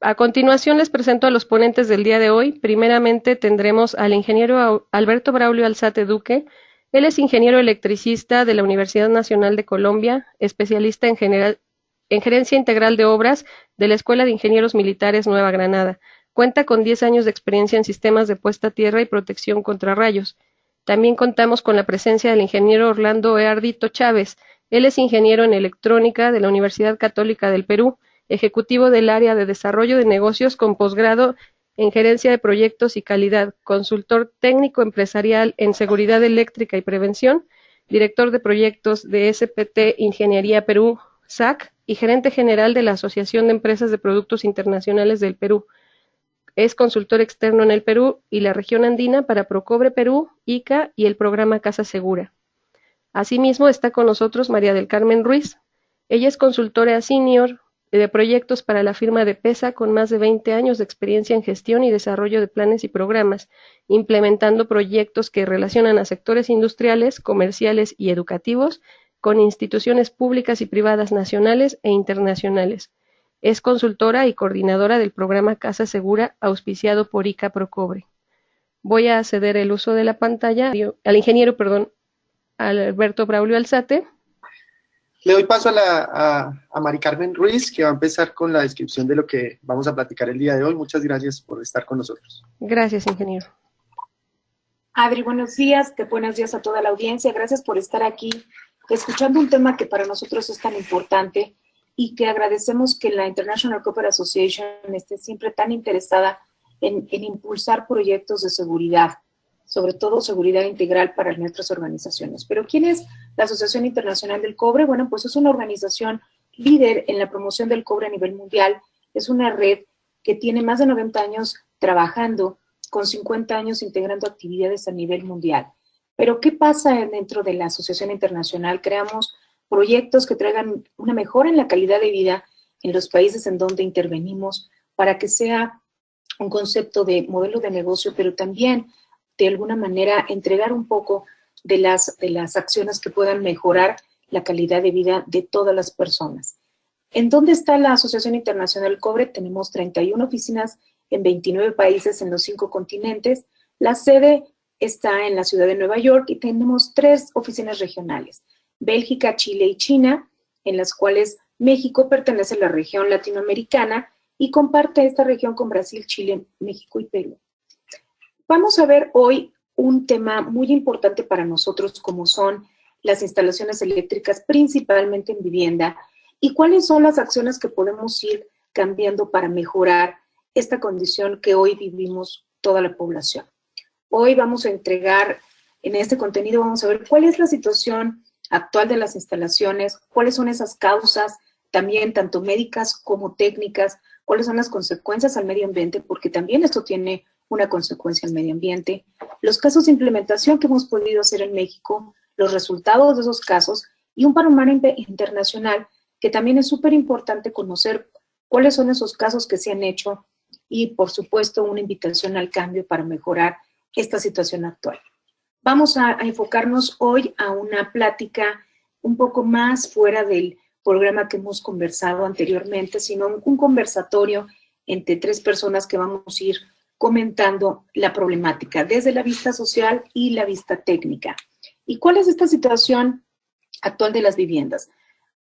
A continuación les presento a los ponentes del día de hoy. Primeramente tendremos al ingeniero Alberto Braulio Alzate Duque. Él es ingeniero electricista de la Universidad Nacional de Colombia, especialista en gerencia integral de obras de la Escuela de Ingenieros Militares Nueva Granada. Cuenta con 10 años de experiencia en sistemas de puesta a tierra y protección contra rayos. También contamos con la presencia del ingeniero Orlando Eardito Chávez. Él es ingeniero en electrónica de la Universidad Católica del Perú, ejecutivo del área de desarrollo de negocios con posgrado en gerencia de proyectos y calidad, consultor técnico empresarial en seguridad eléctrica y prevención, director de proyectos de SPT Ingeniería Perú, SAC, y gerente general de la Asociación de Empresas de Productos Internacionales del Perú. Es consultor externo en el Perú y la región andina para Procobre Perú, ICA y el programa Casa Segura. Asimismo está con nosotros María del Carmen Ruiz. Ella es consultora senior de proyectos para la firma de PESA con más de 20 años de experiencia en gestión y desarrollo de planes y programas, implementando proyectos que relacionan a sectores industriales, comerciales y educativos con instituciones públicas y privadas nacionales e internacionales. Es consultora y coordinadora del programa Casa Segura auspiciado por ICA Procobre. Voy a ceder el uso de la pantalla al ingeniero, Alberto Braulio Alzate. Le doy paso a Mari Carmen Ruiz, que va a empezar con la descripción de lo que vamos a platicar el día de hoy. Muchas gracias por estar con nosotros. Gracias, ingeniero. Adri, buenos días a toda la audiencia. Gracias por estar aquí, escuchando un tema que para nosotros es tan importante y que agradecemos que la International Copper Association esté siempre tan interesada en impulsar proyectos de seguridad, sobre todo seguridad integral para nuestras organizaciones. Pero ¿quién es la Asociación Internacional del Cobre? Bueno, pues es una organización líder en la promoción del cobre a nivel mundial. Es una red que tiene más de 90 años trabajando, con 50 años integrando actividades a nivel mundial. Pero ¿qué pasa dentro de la Asociación Internacional? Creamos proyectos que traigan una mejora en la calidad de vida en los países en donde intervenimos para que sea un concepto de modelo de negocio, pero también de alguna manera entregar un poco de las acciones que puedan mejorar la calidad de vida de todas las personas. ¿En dónde está la Asociación Internacional del Cobre? Tenemos 31 oficinas en 29 países en los 5 continentes. La sede está en la ciudad de Nueva York y tenemos 3 oficinas regionales, Bélgica, Chile y China, en las cuales México pertenece a la región latinoamericana y comparte esta región con Brasil, Chile, México y Perú. Vamos a ver hoy un tema muy importante para nosotros, como son las instalaciones eléctricas, principalmente en vivienda, y cuáles son las acciones que podemos ir cambiando para mejorar esta condición que hoy vivimos toda la población. Hoy vamos a entregar, en este contenido vamos a ver cuál es la situación actual de las instalaciones, cuáles son esas causas, también tanto médicas como técnicas, cuáles son las consecuencias al medio ambiente, porque también esto tiene una consecuencia al medio ambiente, los casos de implementación que hemos podido hacer en México, los resultados de esos casos y un panorama internacional que también es súper importante conocer cuáles son esos casos que se han hecho y, por supuesto, una invitación al cambio para mejorar esta situación actual. Vamos a enfocarnos hoy a una plática un poco más fuera del programa que hemos conversado anteriormente, sino un conversatorio entre 3 personas que vamos a ir comentando la problemática desde la vista social y la vista técnica. ¿Y cuál es esta situación actual de las viviendas?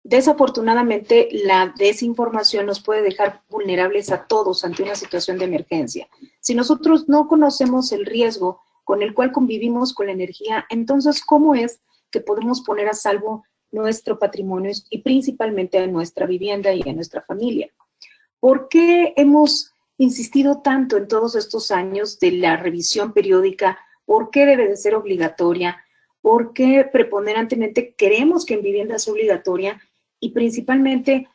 Desafortunadamente, la desinformación nos puede dejar vulnerables a todos ante una situación de emergencia. Si nosotros no conocemos el riesgo con el cual convivimos con la energía, entonces, ¿cómo es que podemos poner a salvo nuestro patrimonio y principalmente a nuestra vivienda y a nuestra familia? ¿Por qué hemos insistido tanto en todos estos años de la revisión periódica? ¿Por qué debe de ser obligatoria? ¿Por qué preponderantemente queremos que en vivienda sea obligatoria? Y principalmente,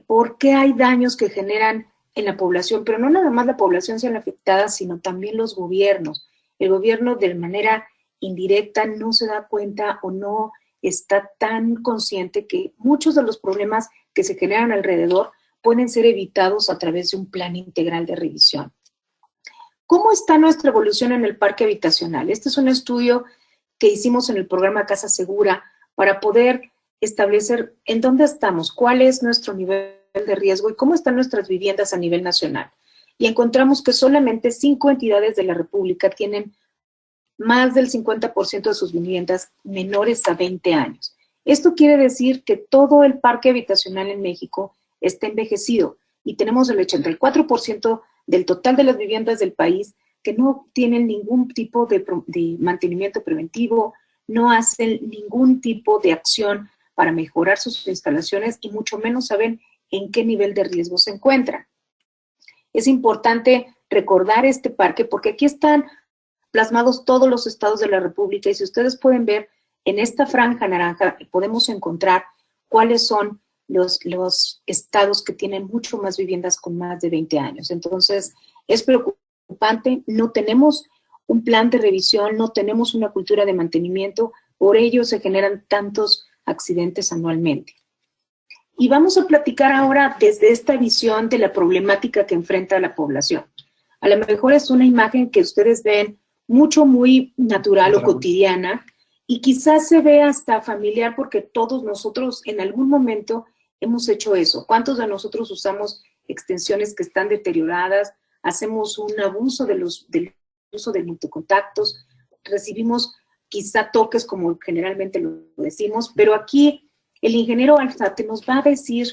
¿por qué hay daños que generan en la población? Pero no nada más la población sea la afectada, sino también los gobiernos. El gobierno de manera indirecta no se da cuenta o no está tan consciente que muchos de los problemas que se generan alrededor pueden ser evitados a través de un plan integral de revisión. ¿Cómo está nuestra evolución en el parque habitacional? Este es un estudio que hicimos en el programa Casa Segura para poder establecer en dónde estamos, cuál es nuestro nivel de riesgo y cómo están nuestras viviendas a nivel nacional. Y encontramos que solamente 5 entidades de la República tienen más del 50% de sus viviendas menores a 20 años. Esto quiere decir que todo el parque habitacional en México está envejecido y tenemos el 84% del total de las viviendas del país que no tienen ningún tipo de mantenimiento preventivo, no hacen ningún tipo de acción para mejorar sus instalaciones y mucho menos saben en qué nivel de riesgo se encuentran. Es importante recordar este parque porque aquí están plasmados todos los estados de la República y si ustedes pueden ver en esta franja naranja podemos encontrar cuáles son los estados que tienen mucho más viviendas con más de 20 años. Entonces, es preocupante, no tenemos un plan de revisión, no tenemos una cultura de mantenimiento, por ello se generan tantos accidentes anualmente. Y vamos a platicar ahora desde esta visión de la problemática que enfrenta la población. A lo mejor es una imagen que ustedes ven muy natural o cotidiana, y quizás se ve hasta familiar porque todos nosotros en algún momento hemos hecho eso. ¿Cuántos de nosotros usamos extensiones que están deterioradas? Hacemos un abuso del uso de multicontactos, recibimos quizá toques como generalmente lo decimos, pero aquí el ingeniero Alzate nos va a decir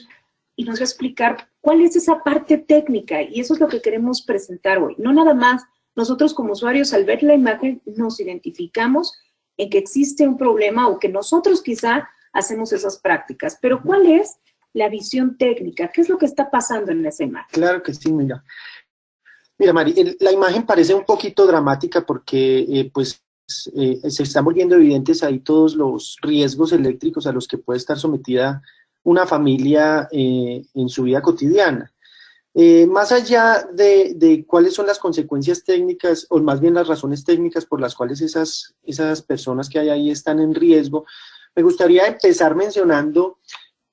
y nos va a explicar cuál es esa parte técnica y eso es lo que queremos presentar hoy. No nada más nosotros como usuarios al ver la imagen nos identificamos en que existe un problema o que nosotros quizá hacemos esas prácticas, pero ¿cuál es la visión técnica? ¿Qué es lo que está pasando en esa imagen? Claro que sí, mira. Mira, Mari, la imagen parece un poquito dramática porque se están volviendo evidentes ahí todos los riesgos eléctricos a los que puede estar sometida una familia en su vida cotidiana. Más allá de cuáles son las consecuencias técnicas, o más bien las razones técnicas por las cuales esas personas que hay ahí están en riesgo, me gustaría empezar mencionando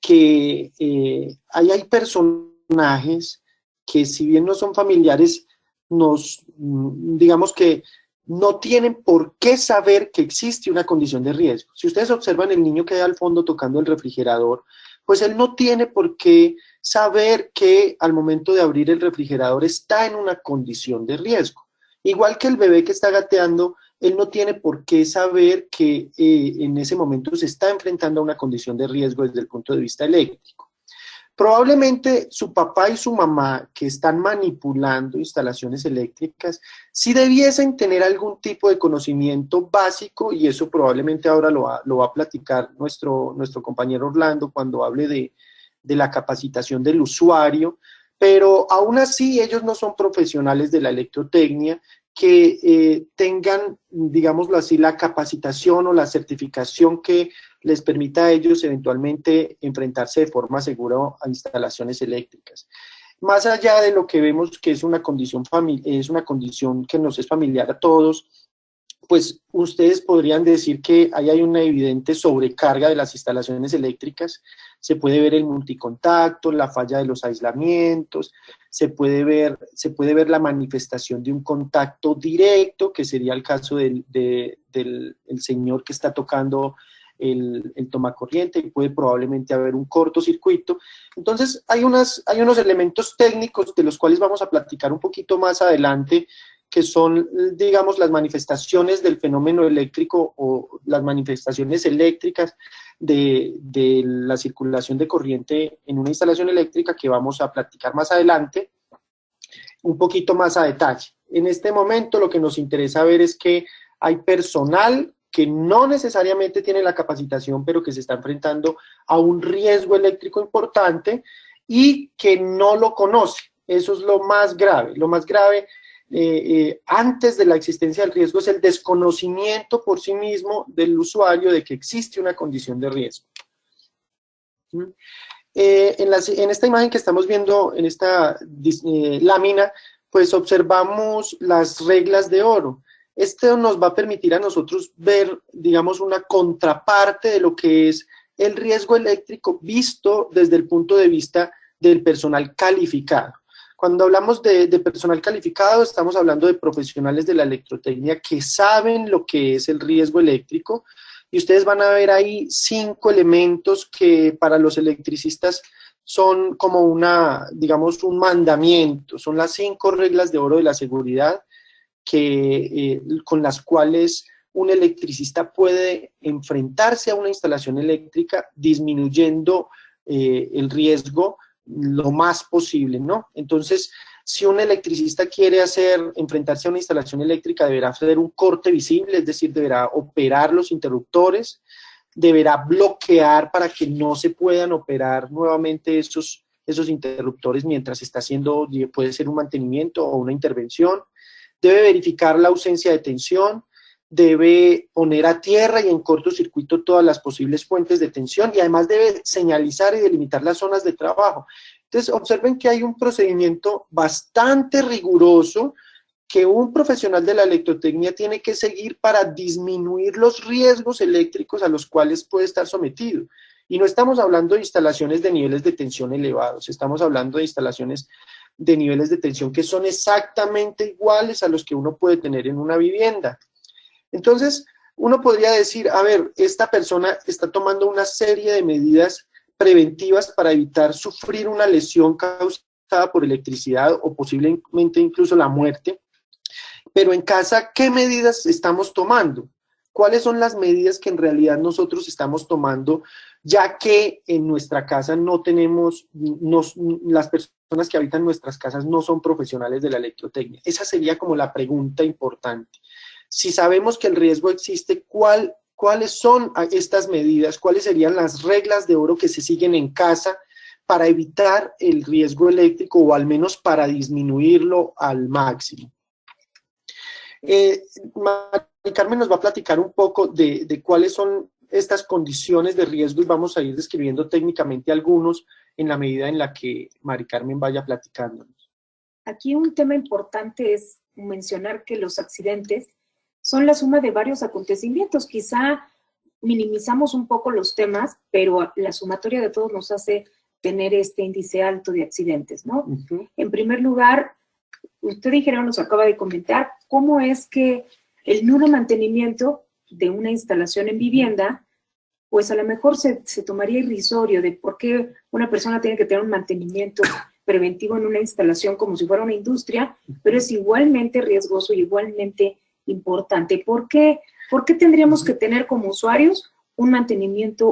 que hay personajes que si bien no son familiares, digamos que no tienen por qué saber que existe una condición de riesgo. Si ustedes observan el niño que hay al fondo tocando el refrigerador, pues él no tiene por qué saber que al momento de abrir el refrigerador está en una condición de riesgo. Igual que el bebé que está gateando, él no tiene por qué saber que en ese momento se está enfrentando a una condición de riesgo desde el punto de vista eléctrico. Probablemente su papá y su mamá que están manipulando instalaciones eléctricas sí debiesen tener algún tipo de conocimiento básico y eso probablemente ahora lo va a platicar nuestro compañero Orlando cuando hable de la capacitación del usuario, pero aún así ellos no son profesionales de la electrotecnia que tengan, digámoslo así, la capacitación o la certificación que les permita a ellos eventualmente enfrentarse de forma segura a instalaciones eléctricas. Más allá de lo que vemos que es una condición que nos es familiar a todos, pues ustedes podrían decir que ahí hay una evidente sobrecarga de las instalaciones eléctricas, se puede ver el multicontacto, la falla de los aislamientos, se puede ver la manifestación de un contacto directo, que sería el caso del señor que está tocando el tomacorriente, y puede probablemente haber un cortocircuito. Entonces hay unos elementos técnicos de los cuales vamos a platicar un poquito más adelante, que son, digamos, las manifestaciones del fenómeno eléctrico o las manifestaciones eléctricas de la circulación de corriente en una instalación eléctrica que vamos a platicar más adelante, un poquito más a detalle. En este momento lo que nos interesa ver es que hay personal que no necesariamente tiene la capacitación, pero que se está enfrentando a un riesgo eléctrico importante y que no lo conoce. Eso es lo más grave. Lo más grave antes de la existencia del riesgo es el desconocimiento por sí mismo del usuario de que existe una condición de riesgo. En esta imagen que estamos viendo, en esta lámina, pues observamos las reglas de oro. Esto nos va a permitir a nosotros ver, digamos, una contraparte de lo que es el riesgo eléctrico visto desde el punto de vista del personal calificado. Cuando hablamos de personal calificado, estamos hablando de profesionales de la electrotecnia que saben lo que es el riesgo eléctrico, y ustedes van a ver ahí 5 elementos que para los electricistas son como digamos, un mandamiento, son las 5 reglas de oro de la seguridad con las cuales un electricista puede enfrentarse a una instalación eléctrica disminuyendo el riesgo lo más posible, ¿no? Entonces, si un electricista quiere enfrentarse a una instalación eléctrica, deberá hacer un corte visible, es decir, deberá operar los interruptores, deberá bloquear para que no se puedan operar nuevamente esos interruptores mientras está haciendo, puede ser un mantenimiento o una intervención, debe verificar la ausencia de tensión, debe poner a tierra y en cortocircuito todas las posibles fuentes de tensión y además debe señalizar y delimitar las zonas de trabajo. Entonces, observen que hay un procedimiento bastante riguroso que un profesional de la electrotecnia tiene que seguir para disminuir los riesgos eléctricos a los cuales puede estar sometido. Y no estamos hablando de instalaciones de niveles de tensión elevados, estamos hablando de instalaciones de niveles de tensión que son exactamente iguales a los que uno puede tener en una vivienda. Entonces, uno podría decir, a ver, esta persona está tomando una serie de medidas preventivas para evitar sufrir una lesión causada por electricidad o posiblemente incluso la muerte, pero en casa, ¿qué medidas estamos tomando? ¿Cuáles son las medidas que en realidad nosotros estamos tomando, ya que en nuestra casa no tenemos, las personas que habitan nuestras casas no son profesionales de la electrotecnia? Esa sería como la pregunta importante. Si sabemos que el riesgo existe, ¿cuáles son estas medidas? ¿Cuáles serían las reglas de oro que se siguen en casa para evitar el riesgo eléctrico o al menos para disminuirlo al máximo? Mari Carmen nos va a platicar un poco de cuáles son estas condiciones de riesgo y vamos a ir describiendo técnicamente algunos en la medida en la que Mari Carmen vaya platicándonos. Aquí un tema importante es mencionar que los accidentes son la suma de varios acontecimientos. Quizá minimizamos un poco los temas, pero la sumatoria de todos nos hace tener este índice alto de accidentes, ¿no? En primer lugar, usted, ingeniero, nos acaba de comentar cómo es que el nulo mantenimiento de una instalación en vivienda, pues a lo mejor se tomaría irrisorio de por qué una persona tiene que tener un mantenimiento preventivo en una instalación como si fuera una industria, pero es igualmente riesgoso y igualmente importante. ¿Por qué tendríamos que tener como usuarios un mantenimiento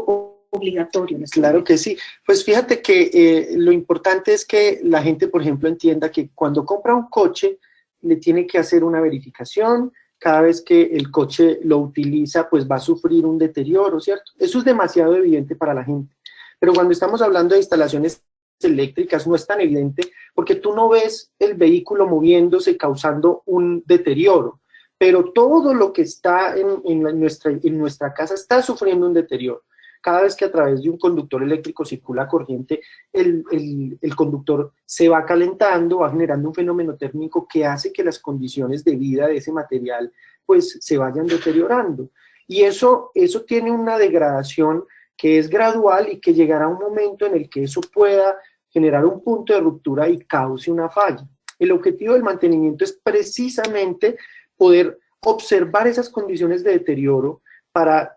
obligatorio? Claro que sí. Pues fíjate que lo importante es que la gente, por ejemplo, entienda que cuando compra un coche, le tiene que hacer una verificación. Cada vez que el coche lo utiliza, pues va a sufrir un deterioro, ¿cierto? Eso es demasiado evidente para la gente. Pero cuando estamos hablando de instalaciones eléctricas no es tan evidente porque tú no ves el vehículo moviéndose causando un deterioro, pero todo lo que está en nuestra casa está sufriendo un deterioro. Cada vez que a través de un conductor eléctrico circula corriente, el conductor se va calentando, va generando un fenómeno térmico que hace que las condiciones de vida de ese material pues se vayan deteriorando. Y eso tiene una degradación que es gradual y que llegará un momento en el que eso pueda generar un punto de ruptura y cause una falla. El objetivo del mantenimiento es precisamente poder observar esas condiciones de deterioro para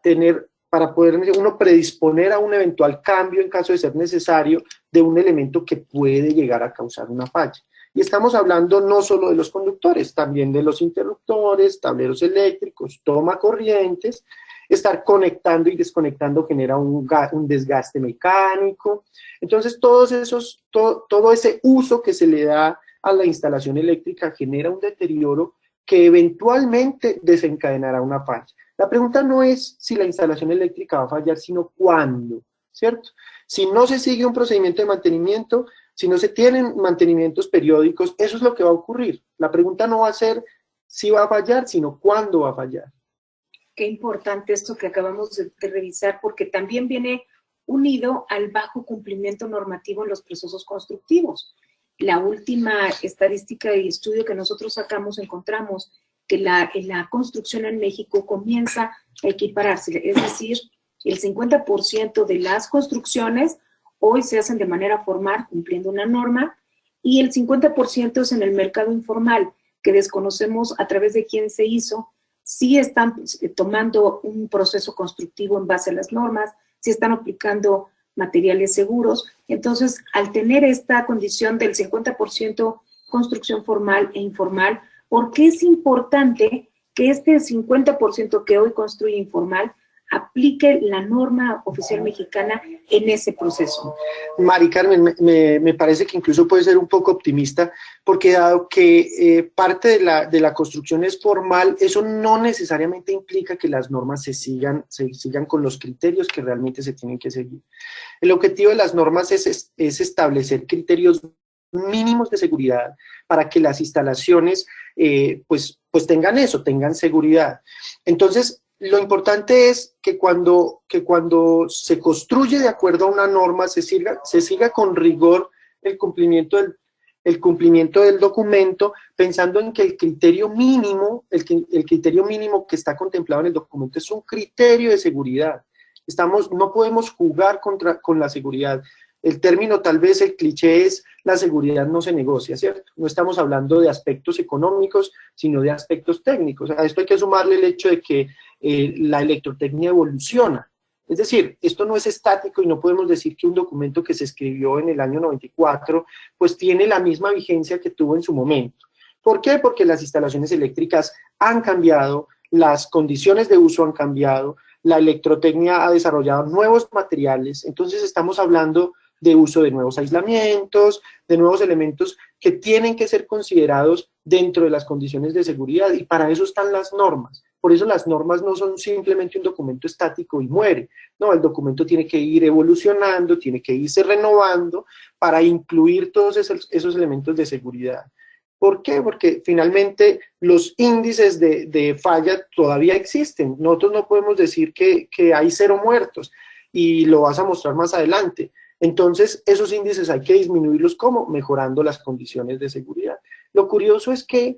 poder uno predisponer a un eventual cambio en caso de ser necesario de un elemento que puede llegar a causar una falla. Y estamos hablando no solo de los conductores, también de los interruptores, tableros eléctricos, toma corrientes. Estar conectando y desconectando genera un desgaste mecánico. Entonces, todo ese uso que se le da a la instalación eléctrica genera un deterioro que eventualmente desencadenará una falla. La pregunta no es si la instalación eléctrica va a fallar, sino cuándo, ¿cierto? Si no se sigue un procedimiento de mantenimiento, si no se tienen mantenimientos periódicos, eso es lo que va a ocurrir. La pregunta no va a ser si va a fallar, sino cuándo va a fallar. Qué importante esto que acabamos de revisar, porque también viene unido al bajo cumplimiento normativo en los procesos constructivos. La última estadística y estudio que nosotros sacamos, encontramos que la construcción en México comienza a equipararse, es decir, el 50% de las construcciones hoy se hacen de manera formal, cumpliendo una norma, y el 50% es en el mercado informal, que desconocemos a través de quién se hizo, si están tomando un proceso constructivo en base a las normas, si están aplicando materiales seguros. Entonces, al tener esta condición del 50% construcción formal e informal, ¿por qué es importante que este 50% que hoy construye informal aplique la norma oficial mexicana en ese proceso? Mari Carmen, me parece que incluso puede ser un poco optimista, porque dado que parte de la construcción es formal, eso no necesariamente implica que las normas se sigan con los criterios que realmente se tienen que seguir. El objetivo de las normas es establecer criterios mínimos de seguridad para que las instalaciones pues tengan eso, tengan seguridad. Entonces, lo importante es que cuando se construye de acuerdo a una norma, se siga con rigor el cumplimiento del documento, pensando en que el criterio mínimo que está contemplado en el documento es un criterio de seguridad. No podemos jugar con la seguridad. El término, tal vez el cliché es: la seguridad no se negocia, ¿cierto? No estamos hablando de aspectos económicos, sino de aspectos técnicos. A esto hay que sumarle el hecho de que la electrotecnia evoluciona. Es decir, esto no es estático y no podemos decir que un documento que se escribió en el año 94 pues tiene la misma vigencia que tuvo en su momento. ¿Por qué? Porque las instalaciones eléctricas han cambiado, las condiciones de uso han cambiado, la electrotecnia ha desarrollado nuevos materiales, entonces estamos hablando de uso de nuevos aislamientos, de nuevos elementos que tienen que ser considerados dentro de las condiciones de seguridad, y para eso están las normas. Por eso las normas no son simplemente un documento estático y muere. No, el documento tiene que ir evolucionando, tiene que irse renovando para incluir todos esos elementos de seguridad. ¿Por qué? Porque finalmente los índices de falla todavía existen. Nosotros no podemos decir que hay 0 muertos, y lo vas a mostrar más adelante. Entonces, esos índices hay que disminuirlos. ¿Cómo? Mejorando las condiciones de seguridad. Lo curioso es que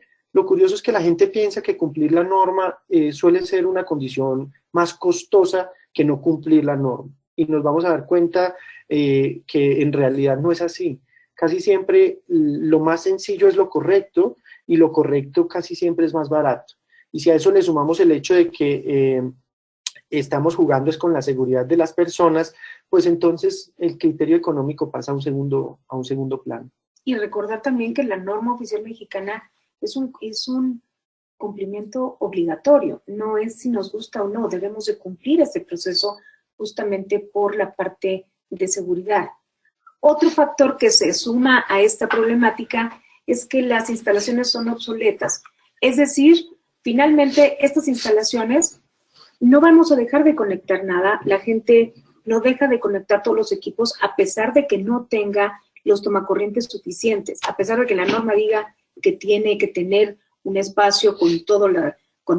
la gente piensa que cumplir la norma suele ser una condición más costosa que no cumplir la norma. Y nos vamos a dar cuenta que en realidad no es así. Casi siempre lo más sencillo es lo correcto, y lo correcto casi siempre es más barato. Y si a eso le sumamos el hecho de que estamos jugando es con la seguridad de las personas, pues entonces el criterio económico pasa a un segundo plano. Y recordar también que la norma oficial mexicana es un cumplimiento obligatorio, no es si nos gusta o no, debemos de cumplir este proceso justamente por la parte de seguridad. Otro factor que se suma a esta problemática es que las instalaciones son obsoletas, es decir, finalmente estas instalaciones no vamos a dejar de conectar nada, la gente no deja de conectar todos los equipos a pesar de que no tenga los tomacorrientes suficientes, a pesar de que la norma diga que tiene que tener un espacio con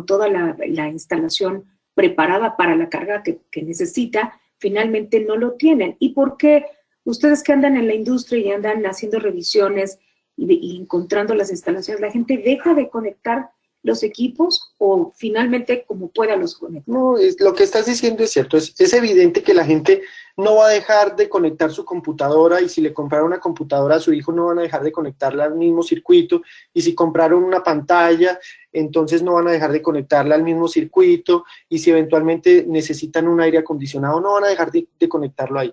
toda la instalación preparada para la carga que necesita, finalmente no lo tienen. ¿Y por qué? Ustedes que andan en la industria y andan haciendo revisiones y encontrando las instalaciones, ¿la gente deja de conectar los equipos o finalmente como pueda los conecta? No, lo que estás diciendo es cierto. Es evidente que la gente no va a dejar de conectar su computadora, y si le compraron una computadora a su hijo no van a dejar de conectarla al mismo circuito, y si compraron una pantalla entonces no van a dejar de conectarla al mismo circuito, y si eventualmente necesitan un aire acondicionado no van a dejar de conectarlo ahí.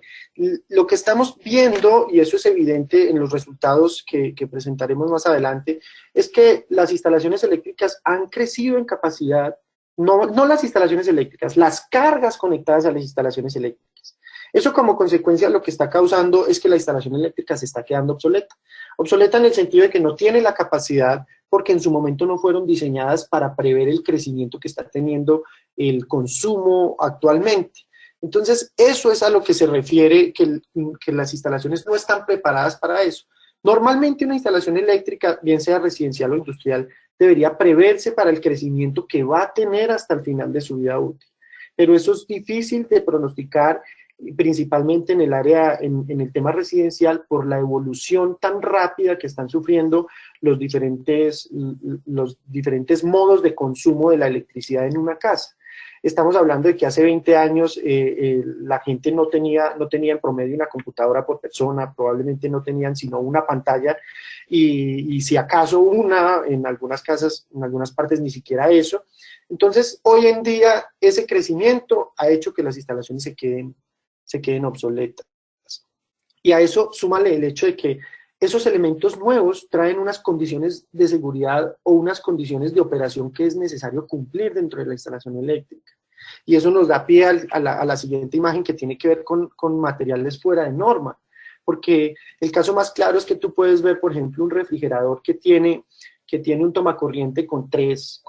Lo que estamos viendo, y eso es evidente en los resultados que presentaremos más adelante, es que las instalaciones eléctricas han crecido en capacidad, no las instalaciones eléctricas, las cargas conectadas a las instalaciones eléctricas. Eso, como consecuencia, lo que está causando es que la instalación eléctrica se está quedando obsoleta. Obsoleta en el sentido de que no tiene la capacidad porque en su momento no fueron diseñadas para prever el crecimiento que está teniendo el consumo actualmente. Entonces, eso es a lo que se refiere que las instalaciones no están preparadas para eso. Normalmente una instalación eléctrica, bien sea residencial o industrial, debería preverse para el crecimiento que va a tener hasta el final de su vida útil. Pero eso es difícil de pronosticar, principalmente en el tema residencial, por la evolución tan rápida que están sufriendo los diferentes modos de consumo de la electricidad en una casa. Estamos hablando de que hace 20 años la gente no tenía en promedio una computadora por persona, probablemente no tenían sino una pantalla, y si acaso una, en algunas casas, en algunas partes ni siquiera eso. Entonces, hoy en día ese crecimiento ha hecho que las instalaciones se queden obsoletas. Y a eso súmale el hecho de que esos elementos nuevos traen unas condiciones de seguridad o unas condiciones de operación que es necesario cumplir dentro de la instalación eléctrica. Y eso nos da pie a la siguiente imagen, que tiene que ver con materiales fuera de norma. Porque el caso más claro es que tú puedes ver, por ejemplo, un refrigerador que tiene un tomacorriente con tres,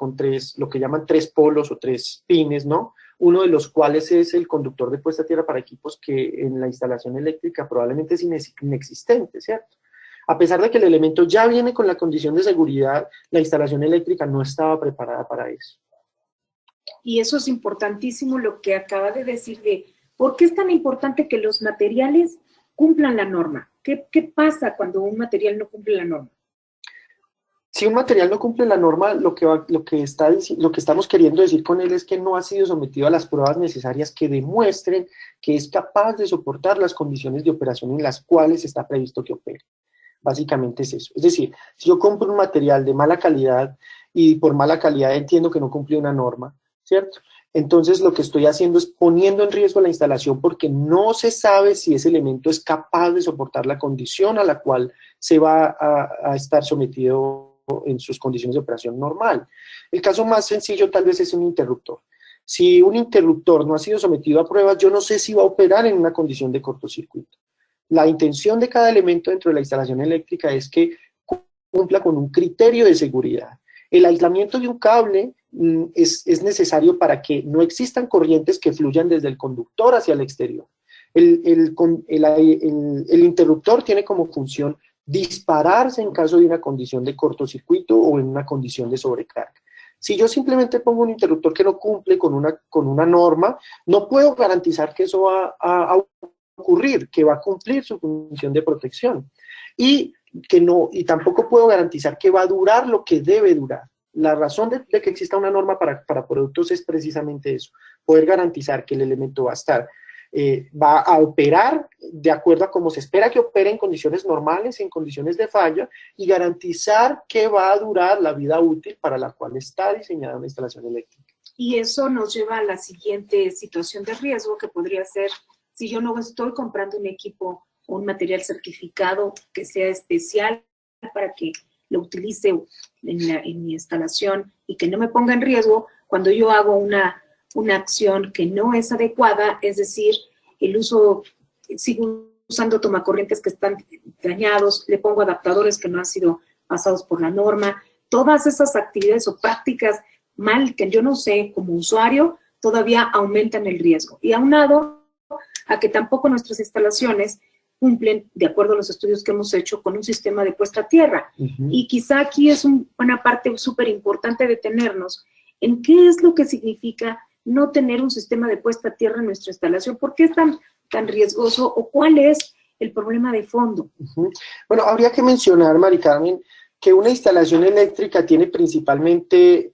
lo que llaman tres polos o tres pines, ¿no? Uno de los cuales es el conductor de puesta a tierra para equipos que en la instalación eléctrica probablemente es inexistente, ¿cierto? A pesar de que el elemento ya viene con la condición de seguridad, la instalación eléctrica no estaba preparada para eso. Y eso es importantísimo lo que acaba de decir de por qué es tan importante que los materiales cumplan la norma. ¿Qué pasa cuando un material no cumple la norma? Si un material no cumple la norma, lo que estamos queriendo decir con él es que no ha sido sometido a las pruebas necesarias que demuestren que es capaz de soportar las condiciones de operación en las cuales está previsto que opere. Básicamente es eso. Es decir, si yo compro un material de mala calidad y por mala calidad entiendo que no cumple una norma, ¿cierto? Entonces lo que estoy haciendo es poniendo en riesgo la instalación porque no se sabe si ese elemento es capaz de soportar la condición a la cual se va a estar sometido en sus condiciones de operación normal. El caso más sencillo tal vez es un interruptor. Si un interruptor no ha sido sometido a pruebas, yo no sé si va a operar en una condición de cortocircuito. La intención de cada elemento dentro de la instalación eléctrica es que cumpla con un criterio de seguridad. El aislamiento de un cable es necesario para que no existan corrientes que fluyan desde el conductor hacia el exterior. El interruptor tiene como función dispararse en caso de una condición de cortocircuito o en una condición de sobrecarga. Si yo simplemente pongo un interruptor que no cumple con una norma, no puedo garantizar que eso va a ocurrir, que va a cumplir su función de protección. Y tampoco puedo garantizar que va a durar lo que debe durar. La razón de que exista una norma para productos es precisamente eso, poder garantizar que el elemento va a operar de acuerdo a cómo se espera que opere en condiciones normales, en condiciones de falla, y garantizar que va a durar la vida útil para la cual está diseñada una instalación eléctrica. Y eso nos lleva a la siguiente situación de riesgo, que podría ser, si yo no estoy comprando un equipo o un material certificado que sea especial para que lo utilice en mi instalación y que no me ponga en riesgo cuando yo hago una acción que no es adecuada, es decir, sigo usando tomacorrientes que están dañados, le pongo adaptadores que no han sido pasados por la norma, todas esas actividades o prácticas mal que yo no sé como usuario, todavía aumentan el riesgo. Y aunado a que tampoco nuestras instalaciones cumplen, de acuerdo a los estudios que hemos hecho, con un sistema de puesta a tierra. Y quizá aquí es una parte súper importante detenernos en qué es lo que significa no tener un sistema de puesta a tierra en nuestra instalación. ¿Por qué es tan riesgoso o cuál es el problema de fondo? Bueno, habría que mencionar, Mari Carmen, que una instalación eléctrica tiene principalmente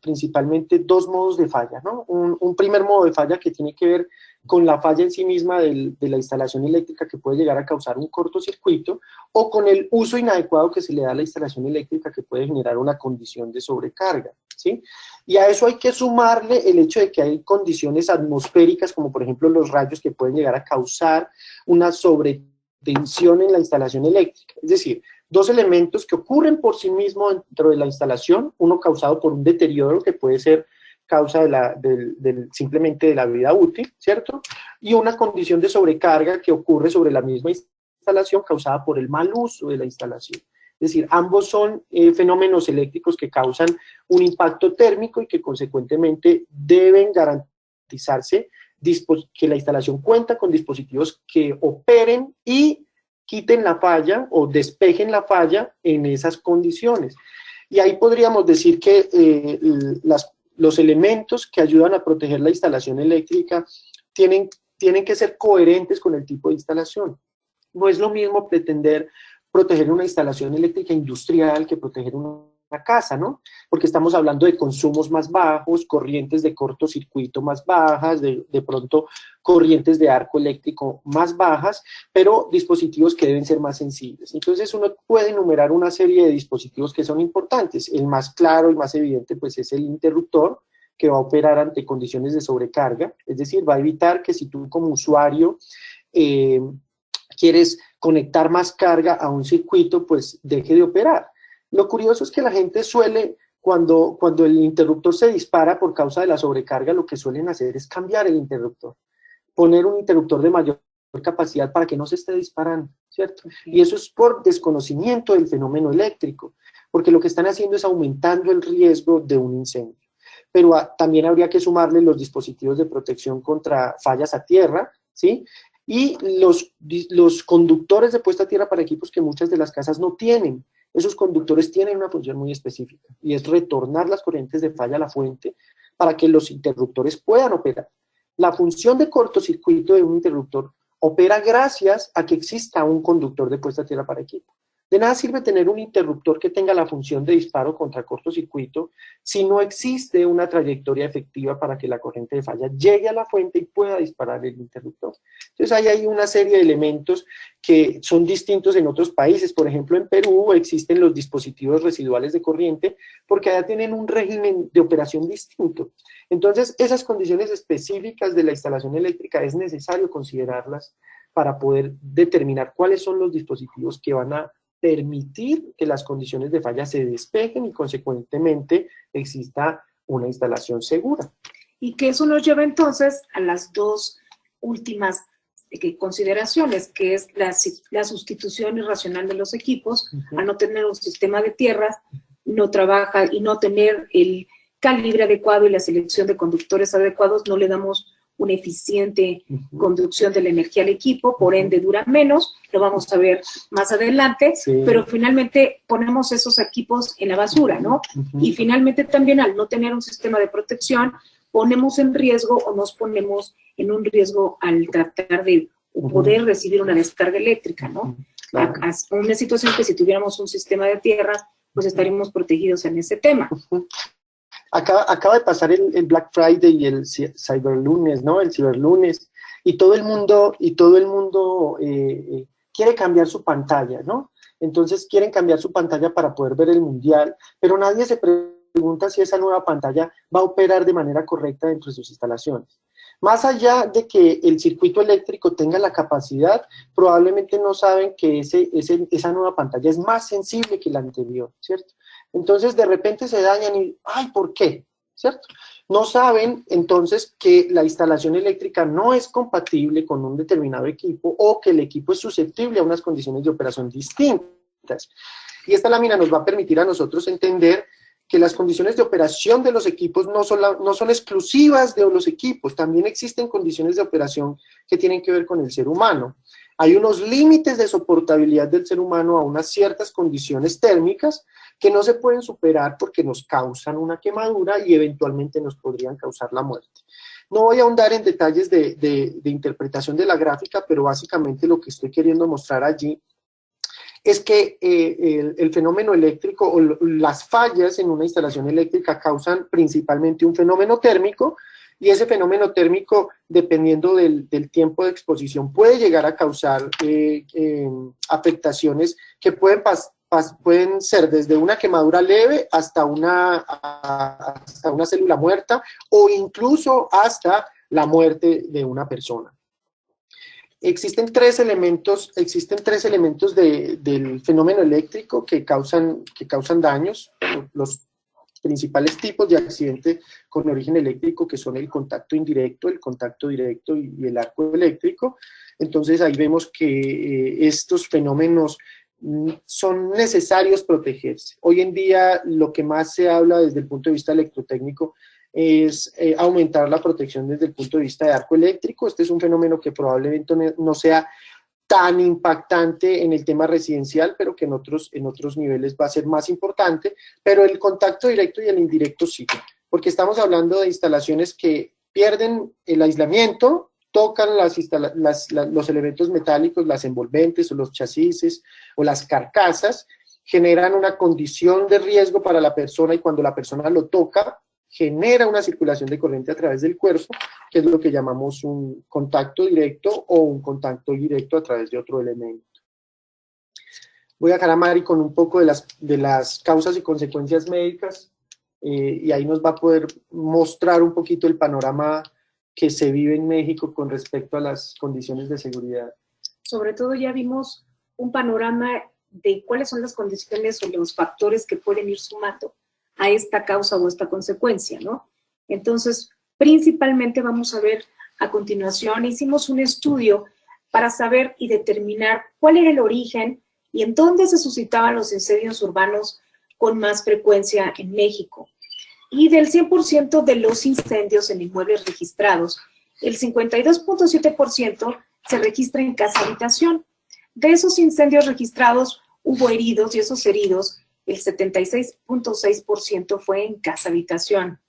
dos modos de falla, ¿no? Un primer modo de falla que tiene que ver con la falla en sí misma de la instalación eléctrica, que puede llegar a causar un cortocircuito, o con el uso inadecuado que se le da a la instalación eléctrica, que puede generar una condición de sobrecarga, ¿sí? Y a eso hay que sumarle el hecho de que hay condiciones atmosféricas, como por ejemplo los rayos, que pueden llegar a causar una sobretensión en la instalación eléctrica. Es decir, dos elementos que ocurren por sí mismos dentro de la instalación, uno causado por un deterioro que puede ser causa simplemente de la vida útil, ¿cierto? Y una condición de sobrecarga que ocurre sobre la misma instalación causada por el mal uso de la instalación. Es decir, ambos son fenómenos eléctricos que causan un impacto térmico y que consecuentemente deben garantizarse que la instalación cuenta con dispositivos que operen y quiten la falla o despejen la falla en esas condiciones. Y ahí podríamos decir que los elementos que ayudan a proteger la instalación eléctrica tienen que ser coherentes con el tipo de instalación. No es lo mismo pretender proteger una instalación eléctrica industrial que proteger una casa, ¿no? Porque estamos hablando de consumos más bajos, corrientes de cortocircuito más bajas, de pronto corrientes de arco eléctrico más bajas, pero dispositivos que deben ser más sensibles. Entonces uno puede enumerar una serie de dispositivos que son importantes. El más claro y más evidente pues es el interruptor, que va a operar ante condiciones de sobrecarga, es decir, va a evitar que si tú como usuario quieres conectar más carga a un circuito, pues deje de operar. Lo curioso es que la gente suele, cuando el interruptor se dispara por causa de la sobrecarga, lo que suelen hacer es cambiar el interruptor, poner un interruptor de mayor capacidad para que no se esté disparando, ¿cierto? Y eso es por desconocimiento del fenómeno eléctrico, porque lo que están haciendo es aumentando el riesgo de un incendio. Pero también habría que sumarle los dispositivos de protección contra fallas a tierra, ¿sí? Y los conductores de puesta a tierra para equipos que muchas de las casas no tienen. Esos conductores tienen una función muy específica, y es retornar las corrientes de falla a la fuente para que los interruptores puedan operar. La función de cortocircuito de un interruptor opera gracias a que exista un conductor de puesta a tierra para equipo. De nada sirve tener un interruptor que tenga la función de disparo contra cortocircuito si no existe una trayectoria efectiva para que la corriente de falla llegue a la fuente y pueda disparar el interruptor. Entonces ahí hay una serie de elementos que son distintos en otros países. Por ejemplo, en Perú existen los dispositivos residuales de corriente porque allá tienen un régimen de operación distinto. Entonces, esas condiciones específicas de la instalación eléctrica es necesario considerarlas para poder determinar cuáles son los dispositivos que van a permitir que las condiciones de falla se despejen y consecuentemente exista una instalación segura. Y que eso nos lleva entonces a las dos últimas consideraciones, que es la sustitución irracional de los equipos, al no tener un sistema de tierras, no trabaja y no tener el calibre adecuado y la selección de conductores adecuados, no le damos una eficiente conducción de la energía al equipo, por ende dura menos, lo vamos a ver más adelante, sí. Pero finalmente ponemos esos equipos en la basura, ¿no? Y finalmente también al no tener un sistema de protección, ponemos en riesgo o nos ponemos en un riesgo al tratar de poder recibir una descarga eléctrica, ¿no? Claro. Una situación que si tuviéramos un sistema de tierra, pues estaríamos protegidos en ese tema. Acaba de pasar el Black Friday y el Cyberlunes, ¿no? El Ciberlunes, y todo el mundo quiere cambiar su pantalla, ¿no? Entonces quieren cambiar su pantalla para poder ver el mundial, pero nadie se pregunta si esa nueva pantalla va a operar de manera correcta dentro de sus instalaciones. Más allá de que el circuito eléctrico tenga la capacidad, probablemente no saben que esa nueva pantalla es más sensible que la anterior, ¿cierto? Entonces de repente se dañan y, ¡ay! ¿Por qué? ¿Cierto? No saben entonces que la instalación eléctrica no es compatible con un determinado equipo o que el equipo es susceptible a unas condiciones de operación distintas. Y esta lámina nos va a permitir a nosotros entender que las condiciones de operación de los equipos no son exclusivas de los equipos, también existen condiciones de operación que tienen que ver con el ser humano. Hay unos límites de soportabilidad del ser humano a unas ciertas condiciones térmicas que no se pueden superar porque nos causan una quemadura y eventualmente nos podrían causar la muerte. No voy a ahondar en detalles de interpretación de la gráfica, pero básicamente lo que estoy queriendo mostrar allí es que el fenómeno eléctrico o las fallas en una instalación eléctrica causan principalmente un fenómeno térmico, y ese fenómeno térmico, dependiendo del tiempo de exposición, puede llegar a causar afectaciones que pueden ser desde una quemadura leve hasta una célula muerta o incluso hasta la muerte de una persona. Existen tres elementos del fenómeno eléctrico que causan daños. Los principales tipos de accidente con origen eléctrico, que son el contacto indirecto, el contacto directo y el arco eléctrico. Entonces ahí vemos que estos fenómenos son necesarios protegerse. Hoy en día lo que más se habla desde el punto de vista electrotécnico es aumentar la protección desde el punto de vista de arco eléctrico. Este es un fenómeno que probablemente no sea tan impactante en el tema residencial, pero que en otros niveles va a ser más importante, pero el contacto directo y el indirecto sí, porque estamos hablando de instalaciones que pierden el aislamiento, tocan los elementos metálicos, las envolventes o los chasis o las carcasas, generan una condición de riesgo para la persona y cuando la persona lo toca, genera una circulación de corriente a través del cuerpo, que es lo que llamamos un contacto directo o un contacto directo a través de otro elemento. Voy a dejar a Mari con un poco de las causas y consecuencias médicas, y ahí nos va a poder mostrar un poquito el panorama que se vive en México con respecto a las condiciones de seguridad. sobre todo ya vimos un panorama de cuáles son las condiciones o los factores que pueden ir sumando a esta causa o esta consecuencia, ¿no? Entonces, principalmente vamos a ver a continuación, hicimos un estudio para saber y determinar cuál era el origen y en dónde se suscitaban los incendios urbanos con más frecuencia en México. Y del 100% de los incendios en inmuebles registrados, el 52.7% se registra en casa habitación. De esos incendios registrados hubo heridos y esos heridos, el 76.6% fue en casa habitación.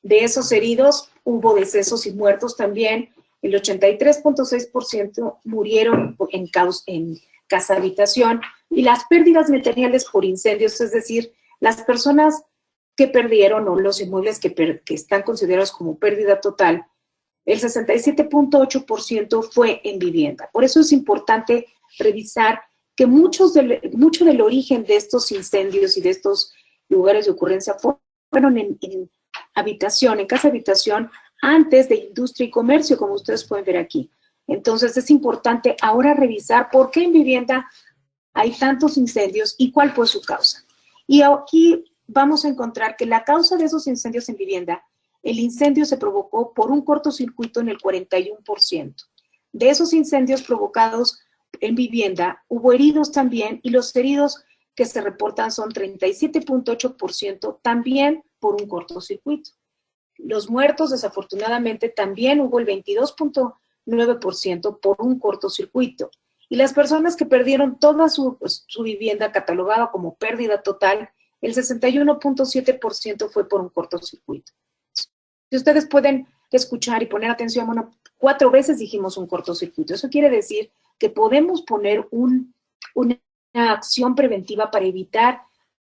De esos heridos hubo decesos y muertos también, el 83.6% murieron en casa habitación y las pérdidas materiales por incendios, es decir, las personas que perdieron o los inmuebles que están considerados como pérdida total, el 67.8% fue en vivienda. Por eso es importante revisar que mucho del origen de estos incendios y de estos lugares de ocurrencia fueron en habitación, en casa habitación, antes de industria y comercio, como ustedes pueden ver aquí. Entonces es importante ahora revisar por qué en vivienda hay tantos incendios y cuál fue su causa. Y aquí vamos a encontrar que la causa de esos incendios en vivienda, el incendio se provocó por un cortocircuito en el 41%. De esos incendios provocados en vivienda, hubo heridos también, y los heridos que se reportan son 37.8% también por un cortocircuito. Los muertos, desafortunadamente, también hubo el 22.9% por un cortocircuito. Y las personas que perdieron toda su vivienda catalogada como pérdida total, el 61.7% fue por un cortocircuito. Si ustedes pueden escuchar y poner atención, bueno, 4 veces dijimos un cortocircuito. Eso quiere decir que podemos poner una acción preventiva para evitar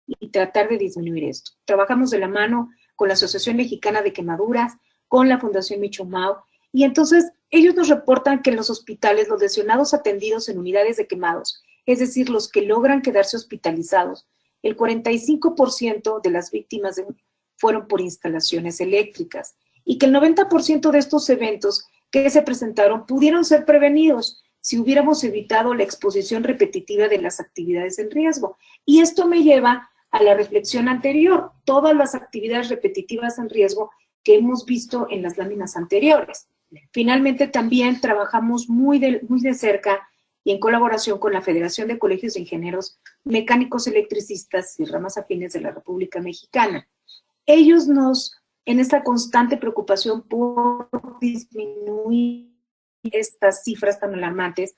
y tratar de disminuir esto. Trabajamos de la mano con la Asociación Mexicana de Quemaduras, con la Fundación Michomao, y entonces ellos nos reportan que en los hospitales los lesionados atendidos en unidades de quemados, es decir, los que logran quedarse hospitalizados, el 45% de las víctimas fueron por instalaciones eléctricas, y que el 90% de estos eventos que se presentaron pudieron ser prevenidos si hubiéramos evitado la exposición repetitiva de las actividades en riesgo. Y esto me lleva a la reflexión anterior, todas las actividades repetitivas en riesgo que hemos visto en las láminas anteriores. Finalmente, también trabajamos muy de cerca y en colaboración con la Federación de Colegios de Ingenieros Mecánicos Electricistas y ramas afines de la República Mexicana. Ellos en esta constante preocupación por disminuir estas cifras tan alarmantes,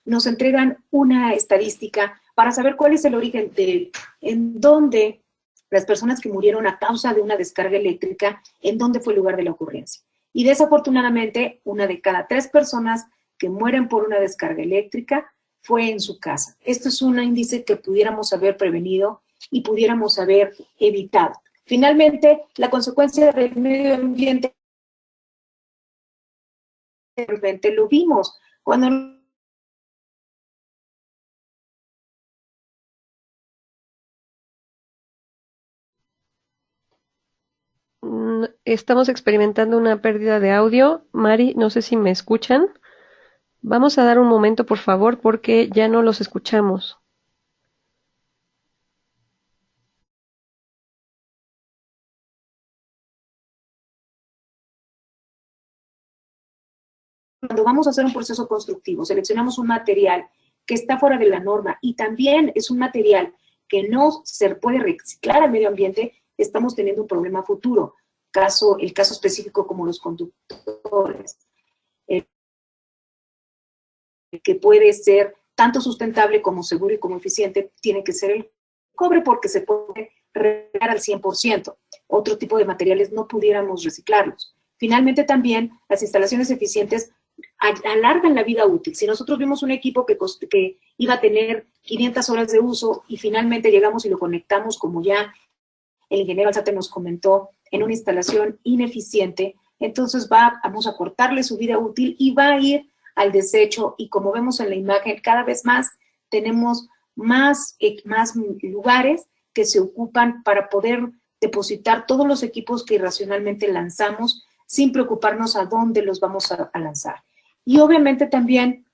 nos entregan una estadística para saber cuál es el origen en dónde las personas que murieron a causa de una descarga eléctrica, en dónde fue el lugar de la ocurrencia. Y desafortunadamente, 1 de cada 3 personas que mueren por una descarga eléctrica fue en su casa. Esto es un índice que pudiéramos haber prevenido y pudiéramos haber evitado. Finalmente, la consecuencia del medio ambiente lo vimos cuando estamos experimentando una pérdida de audio. Mari, no sé si me escuchan. Vamos a dar un momento, por favor, porque ya no los escuchamos. cuando vamos a hacer un proceso constructivo, seleccionamos un material que está fuera de la norma y también es un material que no se puede reciclar al medio ambiente, estamos teniendo un problema futuro. El caso específico como los conductores, que puede ser tanto sustentable como seguro y como eficiente, tiene que ser el cobre porque se puede reciclar al 100%. Otro tipo de materiales no pudiéramos reciclarlos. Finalmente también las instalaciones eficientes alargan la vida útil. Si nosotros vimos un equipo que iba a tener 500 horas de uso y finalmente llegamos y lo conectamos, como ya el ingeniero Alzate nos comentó, en una instalación ineficiente, entonces vamos a cortarle su vida útil y va a ir al desecho, y como vemos en la imagen, cada vez más tenemos más lugares que se ocupan para poder depositar todos los equipos que irracionalmente lanzamos sin preocuparnos a dónde los vamos a lanzar. Y obviamente también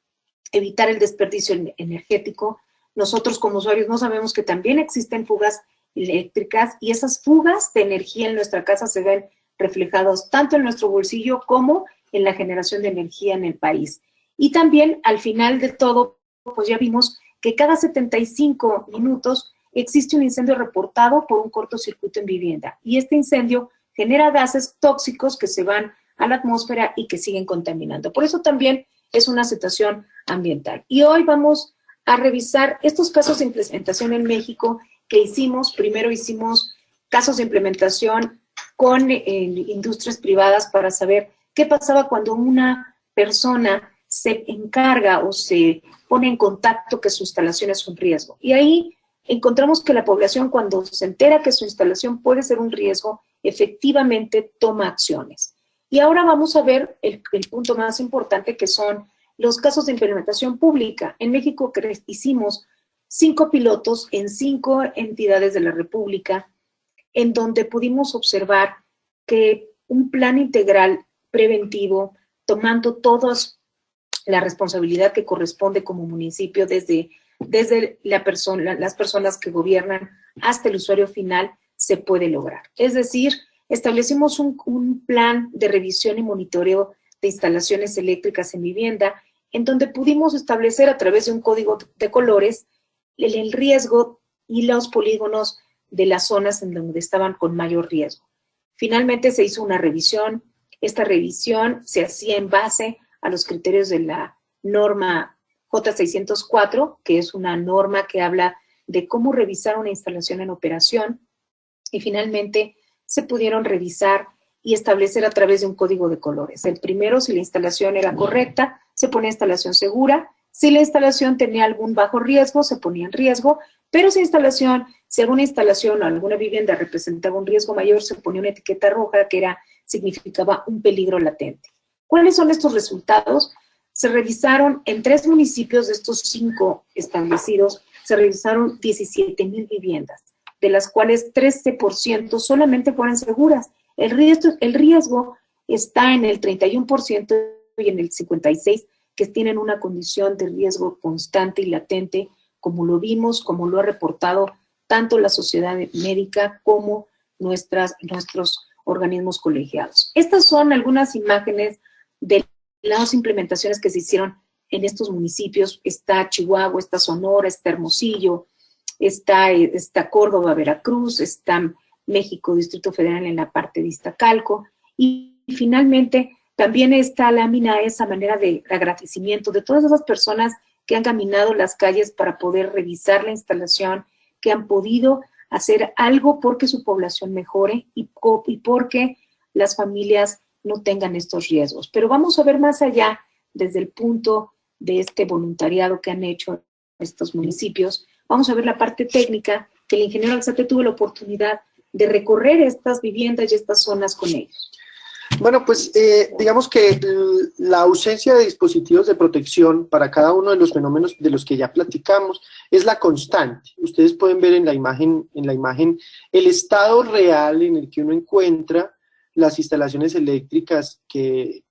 evitar el desperdicio energético. Nosotros como usuarios no sabemos que también existen fugas eléctricas y esas fugas de energía en nuestra casa se ven reflejados tanto en nuestro bolsillo como en la generación de energía en el país. Y también al final de todo, pues ya vimos que cada 75 minutos existe un incendio reportado por un cortocircuito en vivienda y este incendio genera gases tóxicos que se van a la atmósfera y que siguen contaminando. Por eso también es una situación ambiental. Y hoy vamos a revisar estos casos de implementación en México que hicimos. Primero hicimos casos de implementación con industrias privadas para saber qué pasaba cuando una persona se encarga o se pone en contacto que su instalación es un riesgo. Y ahí encontramos que la población, cuando se entera que su instalación puede ser un riesgo, efectivamente toma acciones. Y ahora vamos a ver el punto más importante, que son los casos de implementación pública. En México hicimos 5 pilotos en 5 entidades de la República, en donde pudimos observar que un plan integral preventivo, tomando toda la responsabilidad que corresponde como municipio, desde las personas que gobiernan hasta el usuario final, se puede lograr. Es decir, establecimos un plan de revisión y monitoreo de instalaciones eléctricas en vivienda, en donde pudimos establecer a través de un código de colores el riesgo y los polígonos de las zonas en donde estaban con mayor riesgo. Finalmente se hizo una revisión. Esta revisión se hacía en base a los criterios de la norma J604, que es una norma que habla de cómo revisar una instalación en operación, y finalmente se pudieron revisar y establecer a través de un código de colores. El primero, si la instalación era correcta, se ponía instalación segura. Si la instalación tenía algún bajo riesgo, se ponía en riesgo, pero si alguna instalación o alguna vivienda representaba un riesgo mayor, se ponía una etiqueta roja que significaba un peligro latente. ¿Cuáles son estos resultados? Se revisaron en 3 municipios de estos 5 establecidos, se revisaron 17,000 viviendas, de las cuales 13% solamente fueron seguras. El riesgo está en el 31% y en el 56% que tienen una condición de riesgo constante y latente, como lo vimos, como lo ha reportado tanto la sociedad médica como nuestros organismos colegiados. Estas son algunas imágenes de las implementaciones que se hicieron en estos municipios. Está Chihuahua, está Sonora, está Hermosillo, está Córdoba, Veracruz, está México, Distrito Federal en la parte de Iztacalco, y finalmente también esta lámina, esa manera de agradecimiento de todas esas personas que han caminado las calles para poder revisar la instalación, que han podido hacer algo porque su población mejore y porque las familias no tengan estos riesgos. Pero vamos a ver más allá, desde el punto de este voluntariado que han hecho estos municipios. Vamos a ver la parte técnica, que el ingeniero Alzate tuvo la oportunidad de recorrer estas viviendas y estas zonas con ellos. Bueno, pues digamos que la ausencia de dispositivos de protección para cada uno de los fenómenos de los que ya platicamos es la constante. Ustedes pueden ver en la imagen el estado real en el que uno encuentra las instalaciones eléctricas que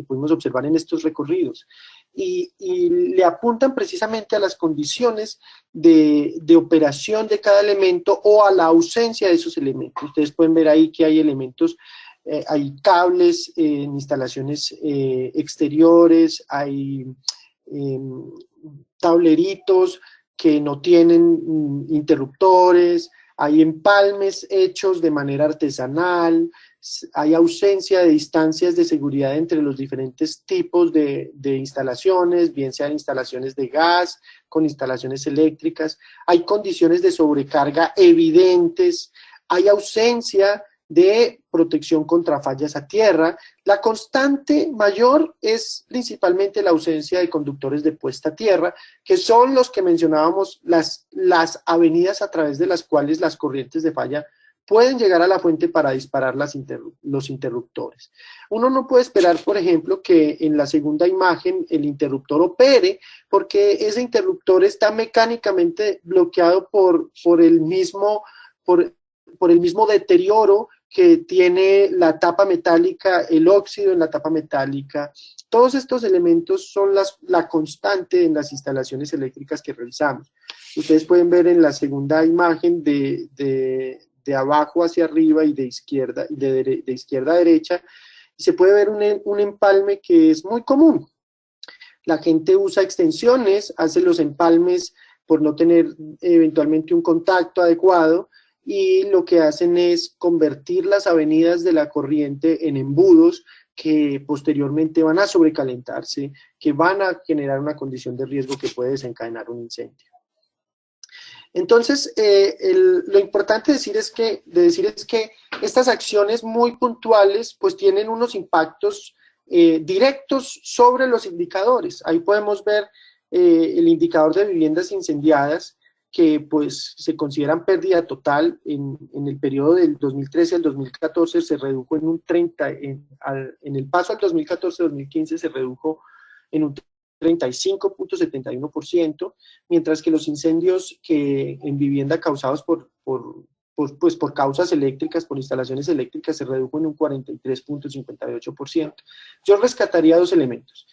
pudimos observar en estos recorridos. Y le apuntan precisamente a las condiciones de operación de cada elemento o a la ausencia de esos elementos. Ustedes pueden ver ahí que hay elementos, hay cables en instalaciones exteriores, hay tableritos que no tienen interruptores, hay empalmes hechos de manera artesanal, hay ausencia de distancias de seguridad entre los diferentes tipos de instalaciones, bien sean instalaciones de gas, con instalaciones eléctricas, hay condiciones de sobrecarga evidentes, hay ausencia de protección contra fallas a tierra. La constante mayor es principalmente la ausencia de conductores de puesta a tierra, que son los que mencionábamos, las avenidas a través de las cuales las corrientes de falla pueden llegar a la fuente para disparar los interruptores. Uno no puede esperar, por ejemplo, que en la segunda imagen el interruptor opere, porque ese interruptor está mecánicamente bloqueado por el mismo deterioro que tiene la tapa metálica, el óxido en la tapa metálica. Todos estos elementos son la constante en las instalaciones eléctricas que realizamos. Ustedes pueden ver en la segunda imagen de abajo hacia arriba y de izquierda a derecha, y se puede ver un empalme que es muy común. La gente usa extensiones, hace los empalmes por no tener eventualmente un contacto adecuado, y lo que hacen es convertir las avenidas de la corriente en embudos que posteriormente van a sobrecalentarse, que van a generar una condición de riesgo que puede desencadenar un incendio. Entonces, lo importante de decir es que estas acciones muy puntuales pues tienen unos impactos directos sobre los indicadores. Ahí podemos ver el indicador de viviendas incendiadas, que pues se consideran pérdida total. En el periodo del 2013 al 2014 se redujo en un 30, en el paso al 2014-2015 se redujo en un 35.71%, mientras que los incendios en vivienda causados por causas eléctricas, por instalaciones eléctricas, se redujo en un 43.58%. Yo rescataría dos elementos,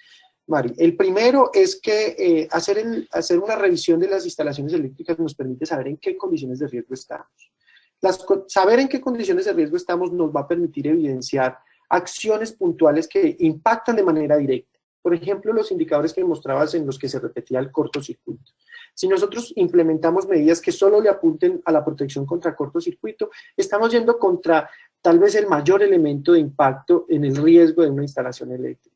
Mari. El primero es que hacer una revisión de las instalaciones eléctricas nos permite saber en qué condiciones de riesgo estamos. Saber en qué condiciones de riesgo estamos nos va a permitir evidenciar acciones puntuales que impactan de manera directa. Por ejemplo, los indicadores que mostrabas en los que se repetía el cortocircuito. Si nosotros implementamos medidas que solo le apunten a la protección contra cortocircuito, estamos yendo contra tal vez el mayor elemento de impacto en el riesgo de una instalación eléctrica.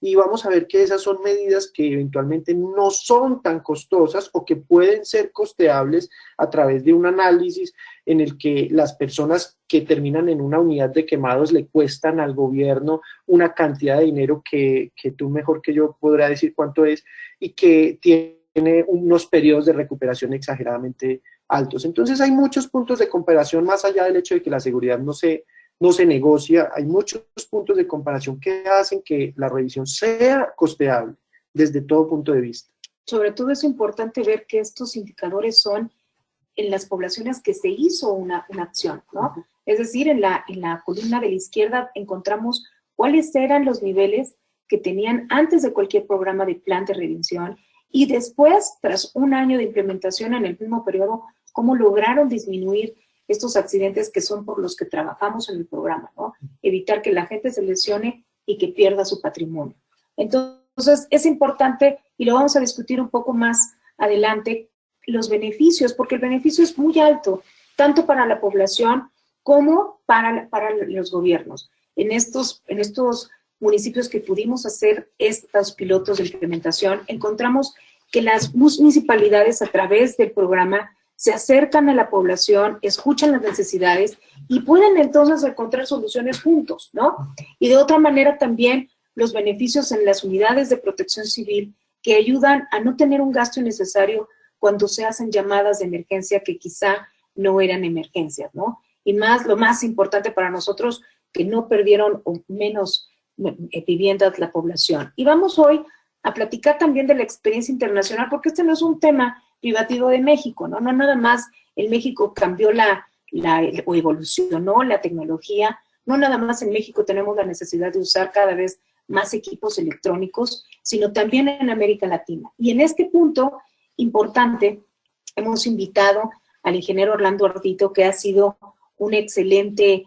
Y vamos a ver que esas son medidas que eventualmente no son tan costosas o que pueden ser costeables a través de un análisis en el que las personas que terminan en una unidad de quemados le cuestan al gobierno una cantidad de dinero que tú mejor que yo podrás decir cuánto es, y que tiene unos periodos de recuperación exageradamente altos. Entonces hay muchos puntos de comparación, más allá del hecho de que la seguridad no se negocia. Hay muchos puntos de comparación que hacen que la revisión sea costeable desde todo punto de vista. Sobre todo es importante ver que estos indicadores son en las poblaciones que se hizo una acción, ¿no? Uh-huh. Es decir, en la columna de la izquierda encontramos cuáles eran los niveles que tenían antes de cualquier programa de plan de prevención, y después, tras un año de implementación en el mismo periodo, cómo lograron disminuir estos accidentes que son por los que trabajamos en el programa, ¿no? Evitar que la gente se lesione y que pierda su patrimonio. Entonces, es importante, y lo vamos a discutir un poco más adelante, los beneficios, porque el beneficio es muy alto, tanto para la población como para los gobiernos. En estos municipios que pudimos hacer estos pilotos de implementación, encontramos que las municipalidades a través del programa se acercan a la población, escuchan las necesidades y pueden entonces encontrar soluciones juntos, ¿no? Y de otra manera también los beneficios en las unidades de protección civil que ayudan a no tener un gasto innecesario cuando se hacen llamadas de emergencia que quizá no eran emergencias, ¿no? Y lo más importante para nosotros, que no perdieron o menos viviendas la población. Y vamos hoy a platicar también de la experiencia internacional, porque este no es un tema privativo de México, ¿no? No nada más en México cambió o evolucionó la tecnología, no nada más en México tenemos la necesidad de usar cada vez más equipos electrónicos, sino también en América Latina. Y en este punto importante, hemos invitado al ingeniero Orlando Ardito, que ha sido un excelente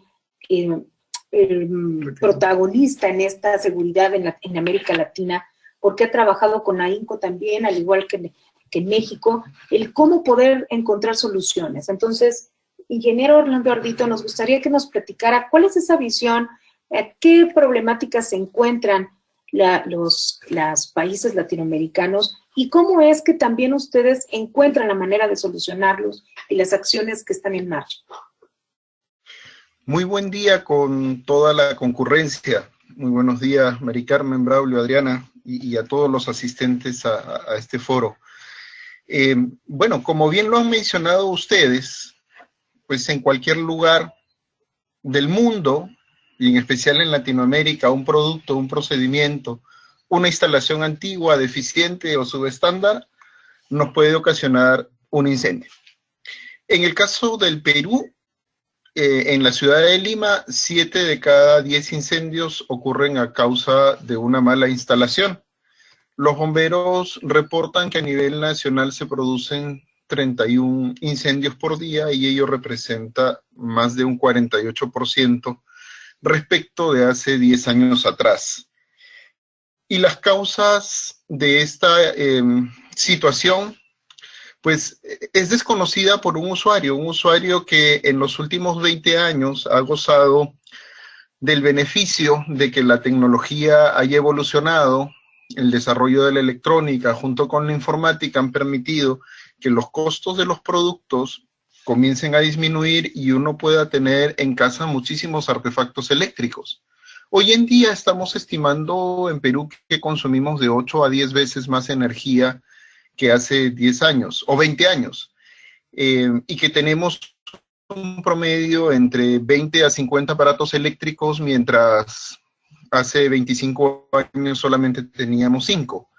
protagonista en esta seguridad en América Latina, porque ha trabajado con AINCO también, al igual que en México, el cómo poder encontrar soluciones. Entonces, ingeniero Orlando Ardito, nos gustaría que nos platicara cuál es esa visión, qué problemáticas se encuentran los países latinoamericanos y cómo es que también ustedes encuentran la manera de solucionarlos y las acciones que están en marcha. Muy buen día con toda la concurrencia. Muy buenos días, Mari Carmen, Braulio, Adriana y a todos los asistentes a este foro. Bueno, como bien lo han mencionado ustedes, pues en cualquier lugar del mundo, y en especial en Latinoamérica, un producto, un procedimiento, una instalación antigua, deficiente o subestándar, nos puede ocasionar un incendio. En el caso del Perú, en la ciudad de Lima, 7 de cada 10 incendios ocurren a causa de una mala instalación. Los bomberos reportan que a nivel nacional se producen 31 incendios por día y ello representa más de un 48% respecto de hace 10 años atrás. Y las causas de esta situación, pues es desconocida por un usuario que en los últimos 20 años ha gozado del beneficio de que la tecnología haya evolucionado. El desarrollo de la electrónica junto con la informática han permitido que los costos de los productos comiencen a disminuir y uno pueda tener en casa muchísimos artefactos eléctricos. Hoy en día estamos estimando en Perú que consumimos de 8 a 10 veces más energía que hace 10 años o 20 años, y que tenemos un promedio entre 20 a 50 aparatos eléctricos, mientras hace 25 años solamente teníamos 5.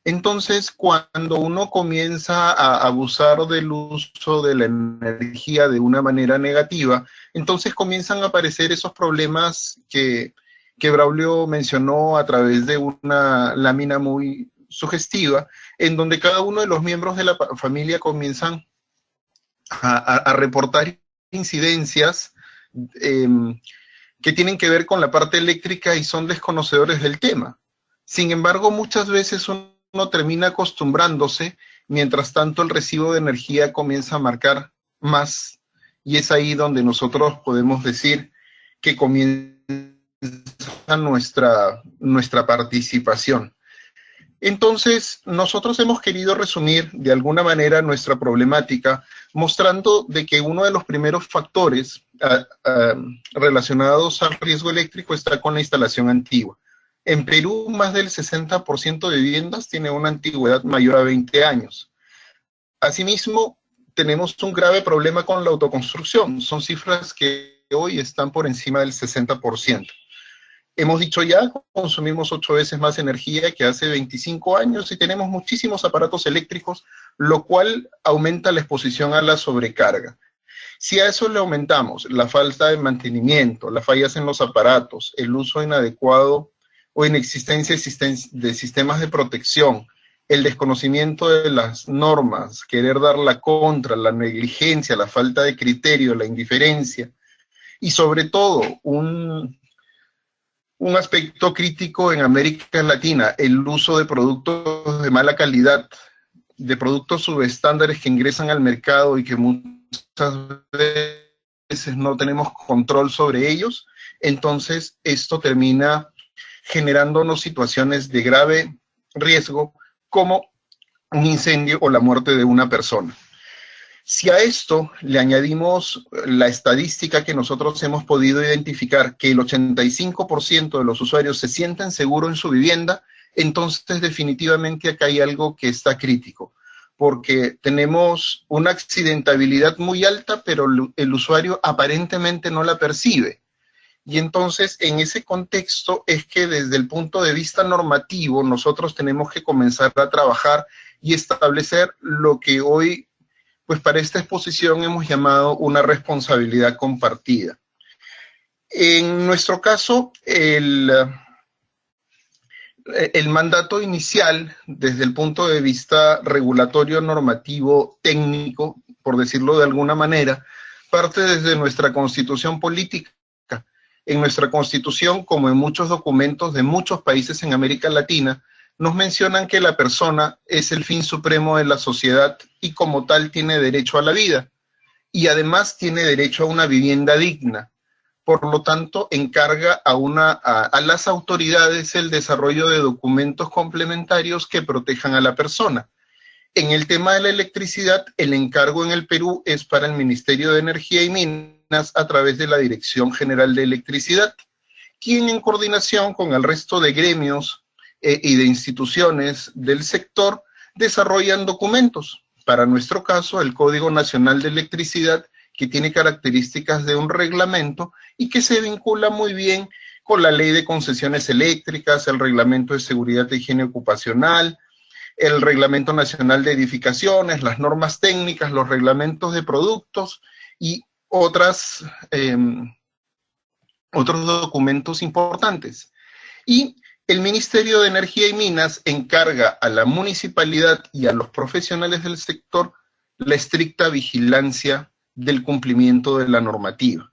Entonces, cuando uno comienza a abusar del uso de la energía de una manera negativa, entonces comienzan a aparecer esos problemas que Braulio mencionó a través de una lámina muy sugestiva, en donde cada uno de los miembros de la familia comienzan a reportar incidencias que tienen que ver con la parte eléctrica y son desconocedores del tema. Sin embargo, muchas veces uno termina acostumbrándose, mientras tanto el recibo de energía comienza a marcar más, y es ahí donde nosotros podemos decir que comienza nuestra participación. Entonces, nosotros hemos querido resumir de alguna manera nuestra problemática, mostrando de que uno de los primeros factores relacionados al riesgo eléctrico está con la instalación antigua. En Perú, más del 60% de viviendas tiene una antigüedad mayor a 20 años. Asimismo, tenemos un grave problema con la autoconstrucción. Son cifras que hoy están por encima del 60%. Hemos dicho ya, consumimos 8 veces más energía que hace 25 años y tenemos muchísimos aparatos eléctricos, lo cual aumenta la exposición a la sobrecarga. Si a eso le aumentamos la falta de mantenimiento, las fallas en los aparatos, el uso inadecuado o inexistencia de sistemas de protección, el desconocimiento de las normas, querer dar la contra, la negligencia, la falta de criterio, la indiferencia, y sobre todo un aspecto crítico en América Latina, el uso de productos de mala calidad, de productos subestándares que ingresan al mercado y que muchas veces no tenemos control sobre ellos. Entonces esto termina generándonos situaciones de grave riesgo como un incendio o la muerte de una persona. Si a esto le añadimos la estadística que nosotros hemos podido identificar, que el 85% de los usuarios se sienten seguros en su vivienda, entonces definitivamente acá hay algo que está crítico, porque tenemos una accidentabilidad muy alta, pero el usuario aparentemente no la percibe. Y entonces, en ese contexto es que desde el punto de vista normativo, nosotros tenemos que comenzar a trabajar y establecer lo que hoy, pues para esta exposición hemos llamado una responsabilidad compartida. En nuestro caso, el mandato inicial, desde el punto de vista regulatorio, normativo, técnico, por decirlo de alguna manera, parte desde nuestra constitución política. En nuestra constitución, como en muchos documentos de muchos países en América Latina, nos mencionan que la persona es el fin supremo de la sociedad y como tal tiene derecho a la vida y además tiene derecho a una vivienda digna. Por lo tanto, encarga a las autoridades el desarrollo de documentos complementarios que protejan a la persona. En el tema de la electricidad, el encargo en el Perú es para el Ministerio de Energía y Minas a través de la Dirección General de Electricidad, quien en coordinación con el resto de gremios y de instituciones del sector desarrollan documentos. Para nuestro caso, el Código Nacional de Electricidad, que tiene características de un reglamento y que se vincula muy bien con la Ley de Concesiones Eléctricas, el Reglamento de Seguridad e Higiene Ocupacional, el Reglamento Nacional de Edificaciones, las normas técnicas, los reglamentos de productos, y otros documentos importantes. Y el Ministerio de Energía y Minas encarga a la municipalidad y a los profesionales del sector la estricta vigilancia del cumplimiento de la normativa.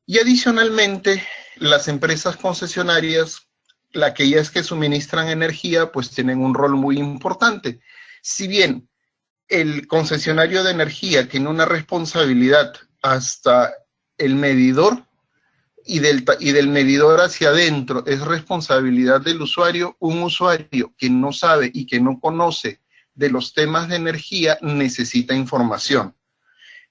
Y adicionalmente, las empresas concesionarias, aquellas que suministran energía, pues tienen un rol muy importante. Si bien el concesionario de energía tiene una responsabilidad hasta el medidor, y del medidor hacia adentro es responsabilidad del usuario, un usuario que no sabe y que no conoce de los temas de energía necesita información.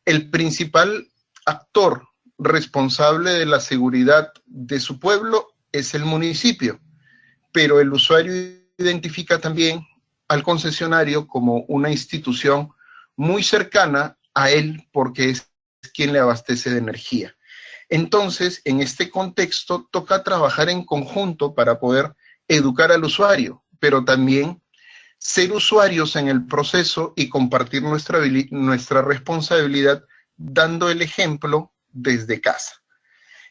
El principal actor responsable de la seguridad de su pueblo es el municipio, pero el usuario identifica también al concesionario como una institución muy cercana a él porque es quien le abastece de energía. Entonces, en este contexto, toca trabajar en conjunto para poder educar al usuario, pero también ser usuarios en el proceso y compartir nuestra responsabilidad dando el ejemplo desde casa.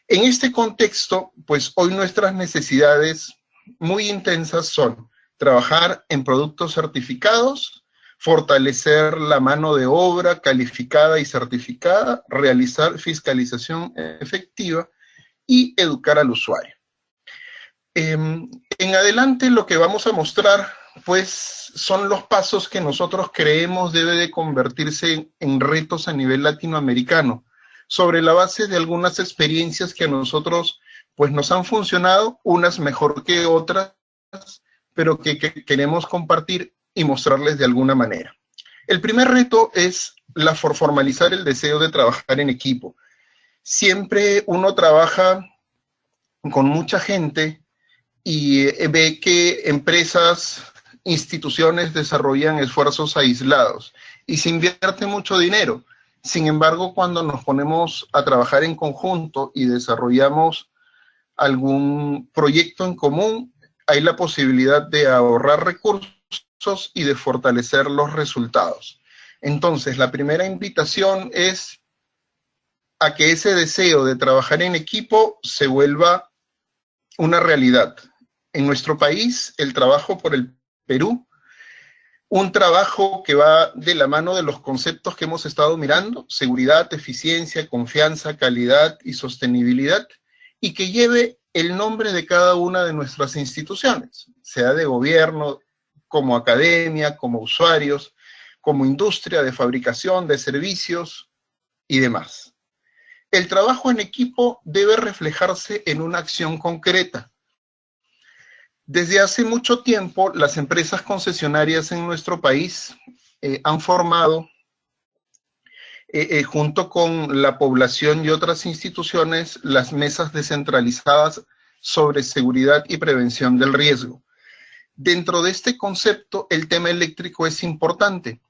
En este contexto, pues hoy nuestras necesidades muy intensas son trabajar en productos certificados, fortalecer la mano de obra calificada y certificada, realizar fiscalización efectiva y educar al usuario. En adelante lo que vamos a mostrar pues son los pasos que nosotros creemos debe de convertirse en retos a nivel latinoamericano, sobre la base de algunas experiencias que a nosotros pues nos han funcionado, unas mejor que otras, pero que queremos compartir y mostrarles de alguna manera. El primer reto es formalizar el deseo de trabajar en equipo. Siempre uno trabaja con mucha gente y ve que empresas, instituciones desarrollan esfuerzos aislados y se invierte mucho dinero. Sin embargo, cuando nos ponemos a trabajar en conjunto y desarrollamos algún proyecto en común, hay la posibilidad de ahorrar recursos y de fortalecer los resultados. Entonces, la primera invitación es a que ese deseo de trabajar en equipo se vuelva una realidad. En nuestro país, el trabajo por el Perú, un trabajo que va de la mano de los conceptos que hemos estado mirando, seguridad, eficiencia, confianza, calidad y sostenibilidad, y que lleve el nombre de cada una de nuestras instituciones, sea de gobierno, como academia, como usuarios, como industria de fabricación, de servicios y demás. El trabajo en equipo debe reflejarse en una acción concreta. Desde hace mucho tiempo, las empresas concesionarias en nuestro país han formado, junto con la población y otras instituciones, las mesas descentralizadas sobre seguridad y prevención del riesgo. Dentro de este concepto, el tema eléctrico es importante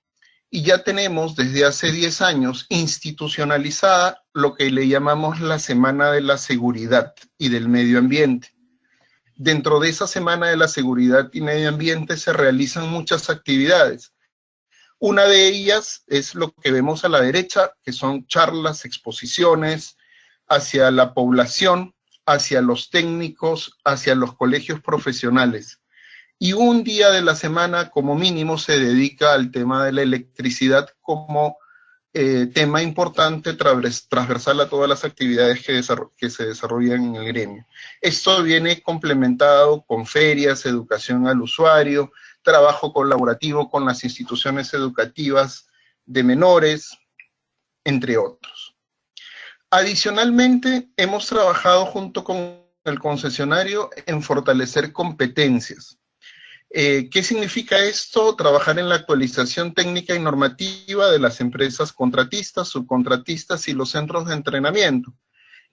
y ya tenemos desde hace 10 años institucionalizada lo que le llamamos la Semana de la Seguridad y del Medio Ambiente. Dentro de esa Semana de la Seguridad y Medio Ambiente se realizan muchas actividades. Una de ellas es lo que vemos a la derecha, que son charlas, exposiciones hacia la población, hacia los técnicos, hacia los colegios profesionales. Y un día de la semana, como mínimo, se dedica al tema de la electricidad como tema importante transversal a todas las actividades que se desarrollan en el gremio. Esto viene complementado con ferias, educación al usuario, trabajo colaborativo con las instituciones educativas de menores, entre otros. Adicionalmente, hemos trabajado junto con el concesionario en fortalecer competencias. ¿Qué significa esto? Trabajar en la actualización técnica y normativa de las empresas contratistas, subcontratistas y los centros de entrenamiento.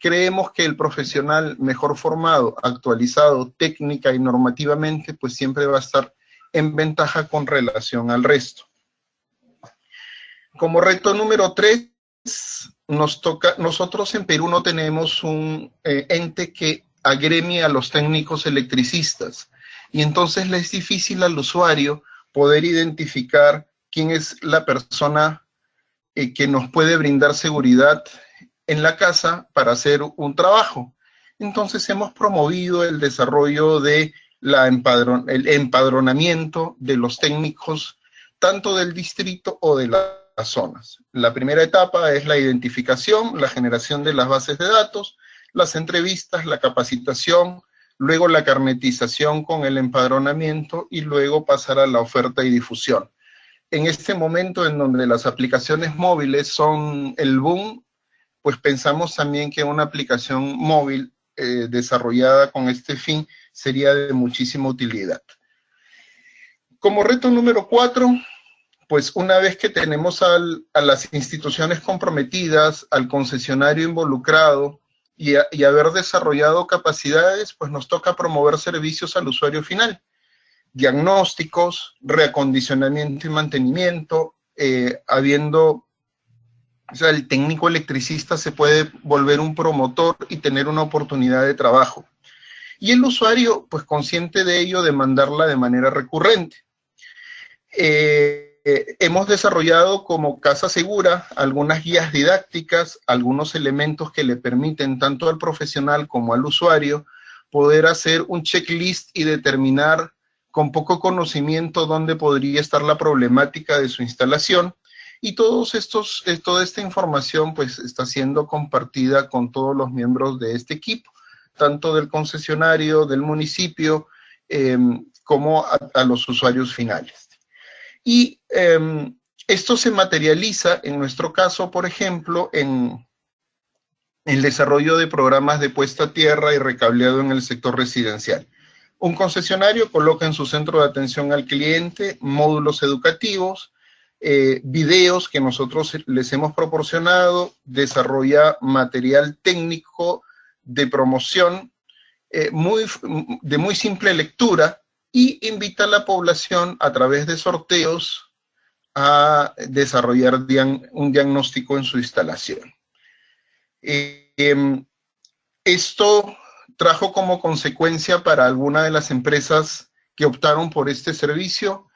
Creemos que el profesional mejor formado, actualizado técnica y normativamente, pues siempre va a estar en ventaja con relación al resto. Como reto número 3, nosotros en Perú no tenemos un ente que agremie a los técnicos electricistas. Y entonces le es difícil al usuario poder identificar quién es la persona que nos puede brindar seguridad en la casa para hacer un trabajo. Entonces hemos promovido el desarrollo de el empadronamiento de los técnicos, tanto del distrito o de las zonas. La primera etapa es la identificación, la generación de las bases de datos, las entrevistas, la capacitación, luego la carnetización con el empadronamiento y luego pasar a la oferta y difusión. En este momento en donde las aplicaciones móviles son el boom, pues pensamos también que una aplicación móvil desarrollada con este fin sería de muchísima utilidad. Como reto número 4, pues una vez que tenemos a las instituciones comprometidas, al concesionario involucrado y haber desarrollado capacidades, pues nos toca promover servicios al usuario final. Diagnósticos, reacondicionamiento y mantenimiento, o sea, el técnico electricista se puede volver un promotor y tener una oportunidad de trabajo. Y el usuario, pues consciente de ello, demandarla de manera recurrente. Hemos desarrollado como Casa Segura algunas guías didácticas, algunos elementos que le permiten tanto al profesional como al usuario poder hacer un checklist y determinar con poco conocimiento dónde podría estar la problemática de su instalación. Y toda esta información pues está siendo compartida con todos los miembros de este equipo, tanto del concesionario, del municipio, como a los usuarios finales. Y esto se materializa, en nuestro caso, por ejemplo, en el desarrollo de programas de puesta a tierra y recableado en el sector residencial. Un concesionario coloca en su centro de atención al cliente módulos educativos, videos que nosotros les hemos proporcionado, desarrolla material técnico de promoción de muy simple lectura y invita a la población a través de sorteos a desarrollar un diagnóstico en su instalación. Esto trajo como consecuencia para alguna de las empresas que optaron por este servicio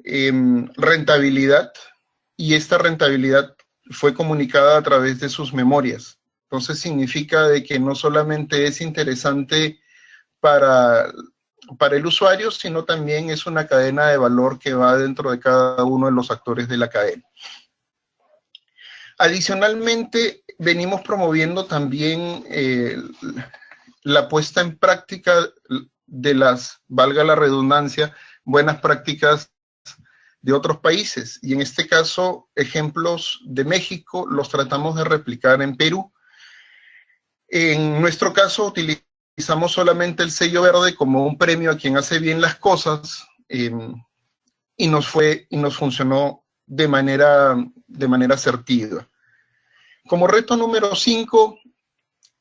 rentabilidad, y esta rentabilidad fue comunicada a través de sus memorias. Entonces significa de que no solamente es interesante para el usuario, sino también es una cadena de valor que va dentro de cada uno de los actores de la cadena. Adicionalmente, venimos promoviendo también la puesta en práctica de las, valga la redundancia, buenas prácticas de otros países, y en este caso, ejemplos de México los tratamos de replicar en Perú. En nuestro caso, utilizamos solamente el sello verde como un premio a quien hace bien las cosas, y nos funcionó de manera asertiva. Como reto número 5,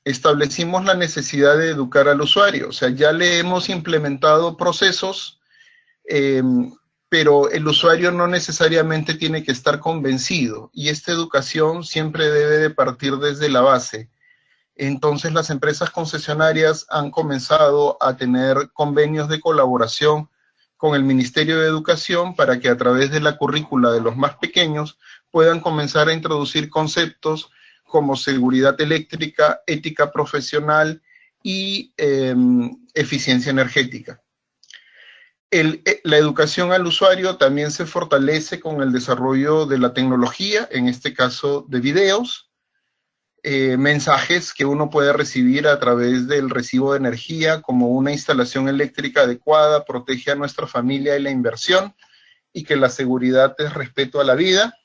establecimos la necesidad de educar al usuario. O sea, ya le hemos implementado procesos, pero el usuario no necesariamente tiene que estar convencido, y esta educación siempre debe de partir desde la base. Entonces las empresas concesionarias han comenzado a tener convenios de colaboración con el Ministerio de Educación para que a través de la currícula de los más pequeños puedan comenzar a introducir conceptos como seguridad eléctrica, ética profesional y eficiencia energética. La educación al usuario también se fortalece con el desarrollo de la tecnología, en este caso de videos, mensajes que uno puede recibir a través del recibo de energía, como una instalación eléctrica adecuada protege a nuestra familia y la inversión, y que la seguridad es respeto a la vida.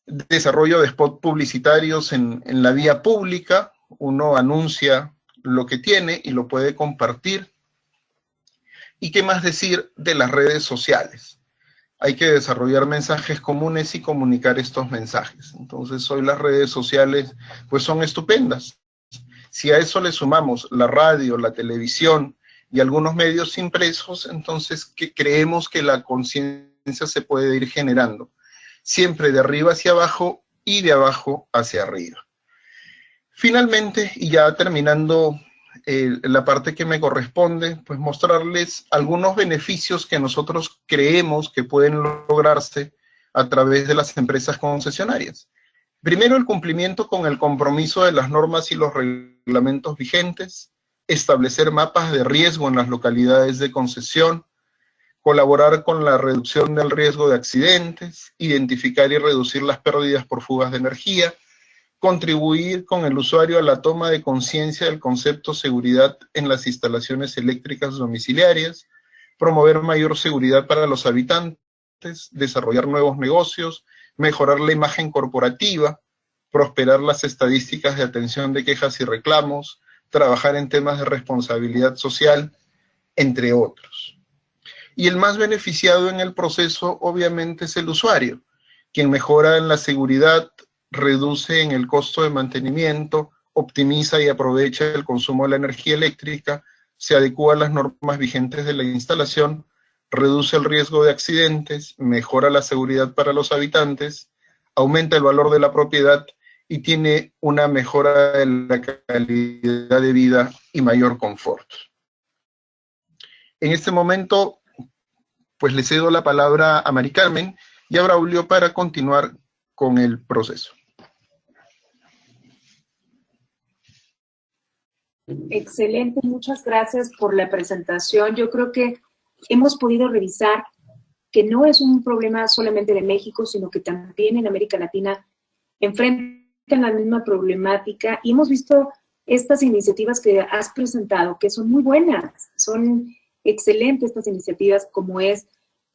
Desarrollo de spots publicitarios en la vía pública, uno anuncia lo que tiene y lo puede compartir. ¿Y qué más decir de las redes sociales? Hay que desarrollar mensajes comunes y comunicar estos mensajes. Entonces, hoy las redes sociales pues son estupendas. Si a eso le sumamos la radio, la televisión y algunos medios impresos, entonces creemos que la conciencia se puede ir generando, siempre de arriba hacia abajo y de abajo hacia arriba. Finalmente, y ya terminando la parte que me corresponde, pues mostrarles algunos beneficios que nosotros creemos que pueden lograrse a través de las empresas concesionarias. Primero, el cumplimiento con el compromiso de las normas y los reglamentos vigentes, establecer mapas de riesgo en las localidades de concesión, colaborar con la reducción del riesgo de accidentes, identificar y reducir las pérdidas por fugas de energía, contribuir con el usuario a la toma de conciencia del concepto seguridad en las instalaciones eléctricas domiciliarias, promover mayor seguridad para los habitantes, desarrollar nuevos negocios, mejorar la imagen corporativa, prosperar las estadísticas de atención de quejas y reclamos, trabajar en temas de responsabilidad social, entre otros. Y el más beneficiado en el proceso, obviamente, es el usuario, quien mejora en la seguridad, reduce en el costo de mantenimiento, optimiza y aprovecha el consumo de la energía eléctrica, se adecúa a las normas vigentes de la instalación, reduce el riesgo de accidentes, mejora la seguridad para los habitantes, aumenta el valor de la propiedad y tiene una mejora de la calidad de vida y mayor confort. En este momento, pues le cedo la palabra a Mari Carmen y a Braulio para continuar con el proceso. Excelente, muchas gracias por la presentación. Yo creo que hemos podido revisar que no es un problema solamente de México, sino que también en América Latina enfrentan la misma problemática y hemos visto estas iniciativas que has presentado, que son muy buenas, son excelentes estas iniciativas, como es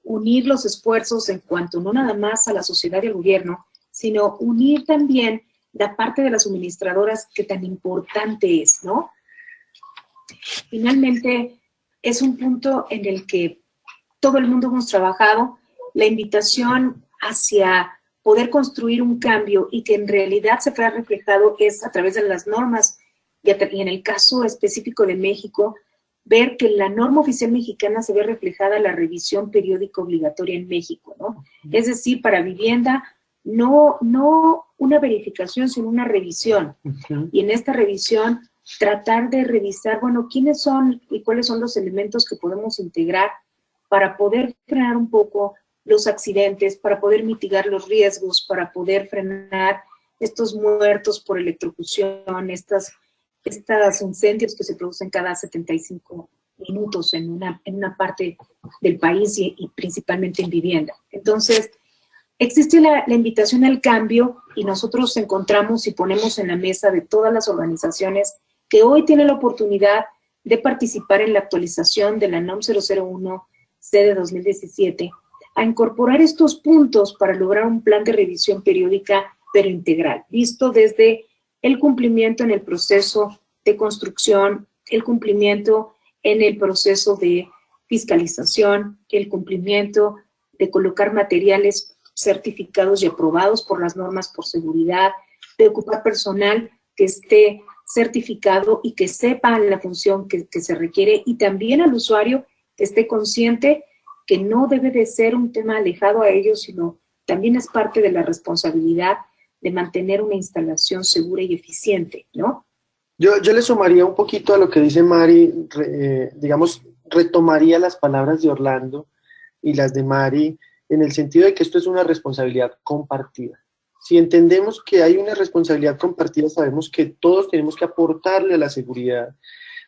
unir los esfuerzos en cuanto no nada más a la sociedad y al gobierno, sino unir también la parte de las suministradoras que tan importante es, ¿no? Finalmente, es un punto en el que todo el mundo hemos trabajado, la invitación hacia poder construir un cambio y que en realidad se vea reflejado es a través de las normas y en el caso específico de México, ver que la norma oficial mexicana se ve reflejada en la revisión periódica obligatoria en México, ¿no? Es decir, para vivienda, no una verificación, sino una revisión. Y en esta revisión, tratar de revisar, bueno, quiénes son y cuáles son los elementos que podemos integrar para poder frenar un poco los accidentes, para poder mitigar los riesgos, para poder frenar estos muertos por electrocución, estos incendios que se producen cada 75 minutos en una parte del país y principalmente en vivienda. Entonces, existe la invitación al cambio y nosotros encontramos y ponemos en la mesa de todas las organizaciones que hoy tienen la oportunidad de participar en la actualización de la NOM 001C de 2017, a incorporar estos puntos para lograr un plan de revisión periódica pero integral, visto desde el cumplimiento en el proceso de construcción, el cumplimiento en el proceso de fiscalización, el cumplimiento de colocar materiales certificados y aprobados por las normas por seguridad, de ocupar personal que esté certificado y que sepa la función que se requiere, y también al usuario que esté consciente que no debe de ser un tema alejado a ellos, sino también es parte de la responsabilidad de mantener una instalación segura y eficiente, ¿no? Yo le sumaría un poquito a lo que dice Mari, digamos, retomaría las palabras de Orlando y las de Mari, en el sentido de que esto es una responsabilidad compartida. Si entendemos que hay una responsabilidad compartida, sabemos que todos tenemos que aportarle a la seguridad,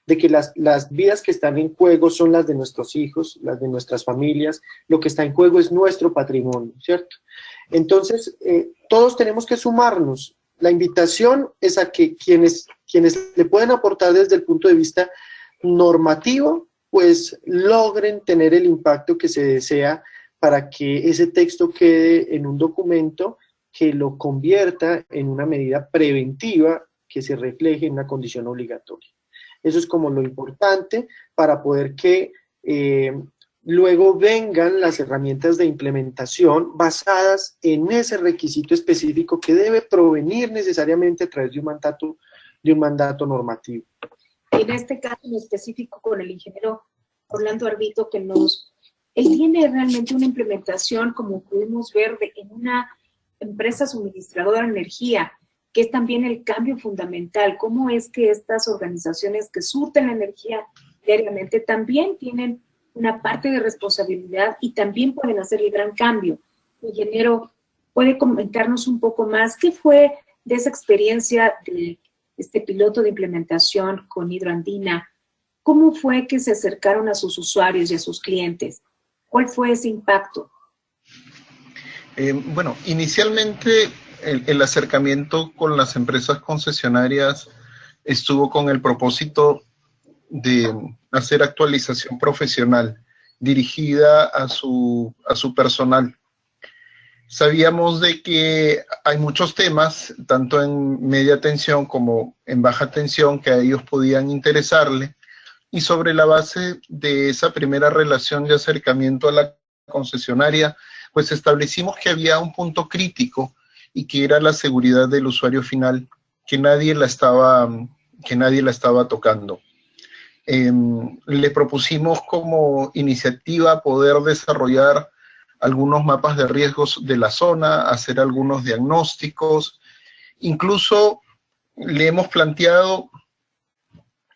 de que las vidas que están en juego son las de nuestros hijos, las de nuestras familias, lo que está en juego es nuestro patrimonio, ¿cierto? Entonces, todos tenemos que sumarnos. La invitación es a que quienes le pueden aportar desde el punto de vista normativo, pues logren tener el impacto que se desea para que ese texto quede en un documento que lo convierta en una medida preventiva que se refleje en una condición obligatoria. Eso es como lo importante para poder que luego vengan las herramientas de implementación basadas en ese requisito específico que debe provenir necesariamente a través de un mandato normativo. En este caso en específico con el ingeniero Orlando Arbito, que él tiene realmente una implementación, como pudimos ver, en una empresa suministradora de energía, que es también el cambio fundamental. ¿Cómo es que estas organizaciones que surten la energía diariamente también tienen una parte de responsabilidad y también pueden hacer el gran cambio? Ingeniero, ¿puede comentarnos un poco más qué fue de esa experiencia de este piloto de implementación con Hidroandina? ¿Cómo fue que se acercaron a sus usuarios y a sus clientes? ¿Cuál fue ese impacto? Bueno, inicialmente el acercamiento con las empresas concesionarias estuvo con el propósito de hacer actualización profesional dirigida a su personal. Sabíamos de que hay muchos temas, tanto en media tensión como en baja tensión, que a ellos podían interesarle, y sobre la base de esa primera relación de acercamiento a la concesionaria, pues establecimos que había un punto crítico y que era la seguridad del usuario final, que nadie la estaba tocando. Le propusimos como iniciativa poder desarrollar algunos mapas de riesgos de la zona, hacer algunos diagnósticos, incluso le hemos planteado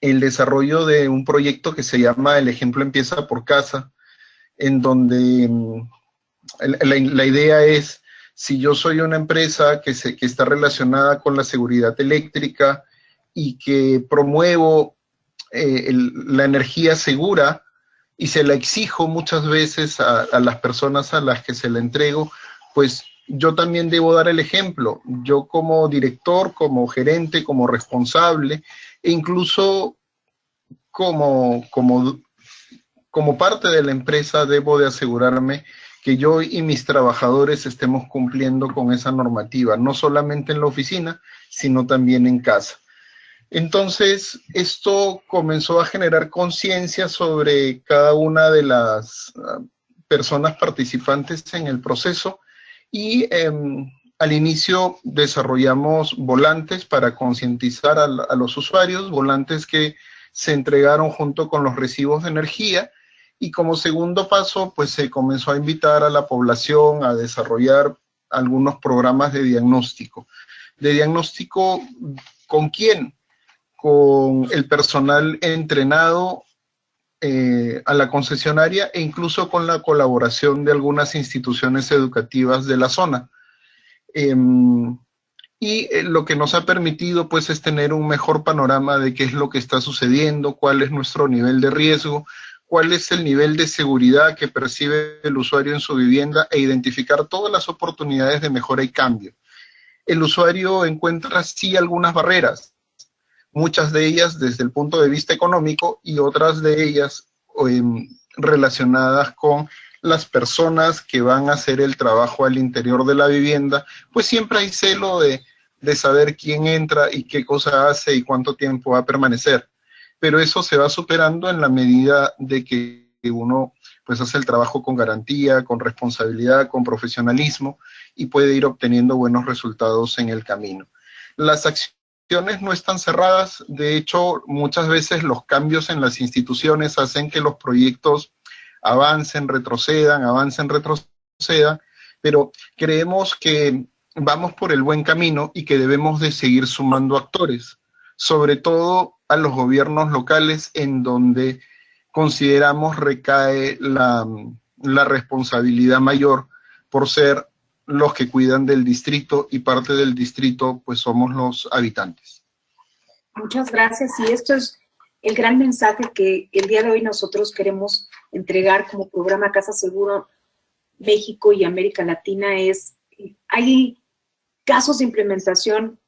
el desarrollo de un proyecto que se llama El ejemplo empieza por casa, en donde la idea es, si yo soy una empresa que está relacionada con la seguridad eléctrica y que promuevo la energía segura y se la exijo muchas veces a las personas a las que se la entrego, pues yo también debo dar el ejemplo. Yo como director, como gerente, como responsable, e incluso como parte de la empresa debo de asegurarme que yo y mis trabajadores estemos cumpliendo con esa normativa, no solamente en la oficina, sino también en casa. Entonces, esto comenzó a generar conciencia sobre cada una de las personas participantes en el proceso y al inicio desarrollamos volantes para concientizar a los usuarios, volantes que se entregaron junto con los recibos de energía, y como segundo paso, pues se comenzó a invitar a la población a desarrollar algunos programas de diagnóstico. ¿De diagnóstico con quién? Con el personal entrenado a la concesionaria e incluso con la colaboración de algunas instituciones educativas de la zona. Lo que nos ha permitido pues es tener un mejor panorama de qué es lo que está sucediendo, cuál es nuestro nivel de riesgo, cuál es el nivel de seguridad que percibe el usuario en su vivienda e identificar todas las oportunidades de mejora y cambio. El usuario encuentra sí algunas barreras, muchas de ellas desde el punto de vista económico y otras de ellas relacionadas con las personas que van a hacer el trabajo al interior de la vivienda, pues siempre hay celo de saber quién entra y qué cosa hace y cuánto tiempo va a permanecer. Pero eso se va superando en la medida de que uno pues hace el trabajo con garantía, con responsabilidad, con profesionalismo y puede ir obteniendo buenos resultados en el camino. Las acciones no están cerradas, de hecho muchas veces los cambios en las instituciones hacen que los proyectos avancen, retrocedan, pero creemos que vamos por el buen camino y que debemos de seguir sumando actores, sobre todo a los gobiernos locales en donde consideramos recae la responsabilidad mayor por ser los que cuidan del distrito y parte del distrito pues somos los habitantes. Muchas gracias, y esto es el gran mensaje que el día de hoy nosotros queremos entregar como programa Casa Seguro México y América Latina. Hay casos de implementación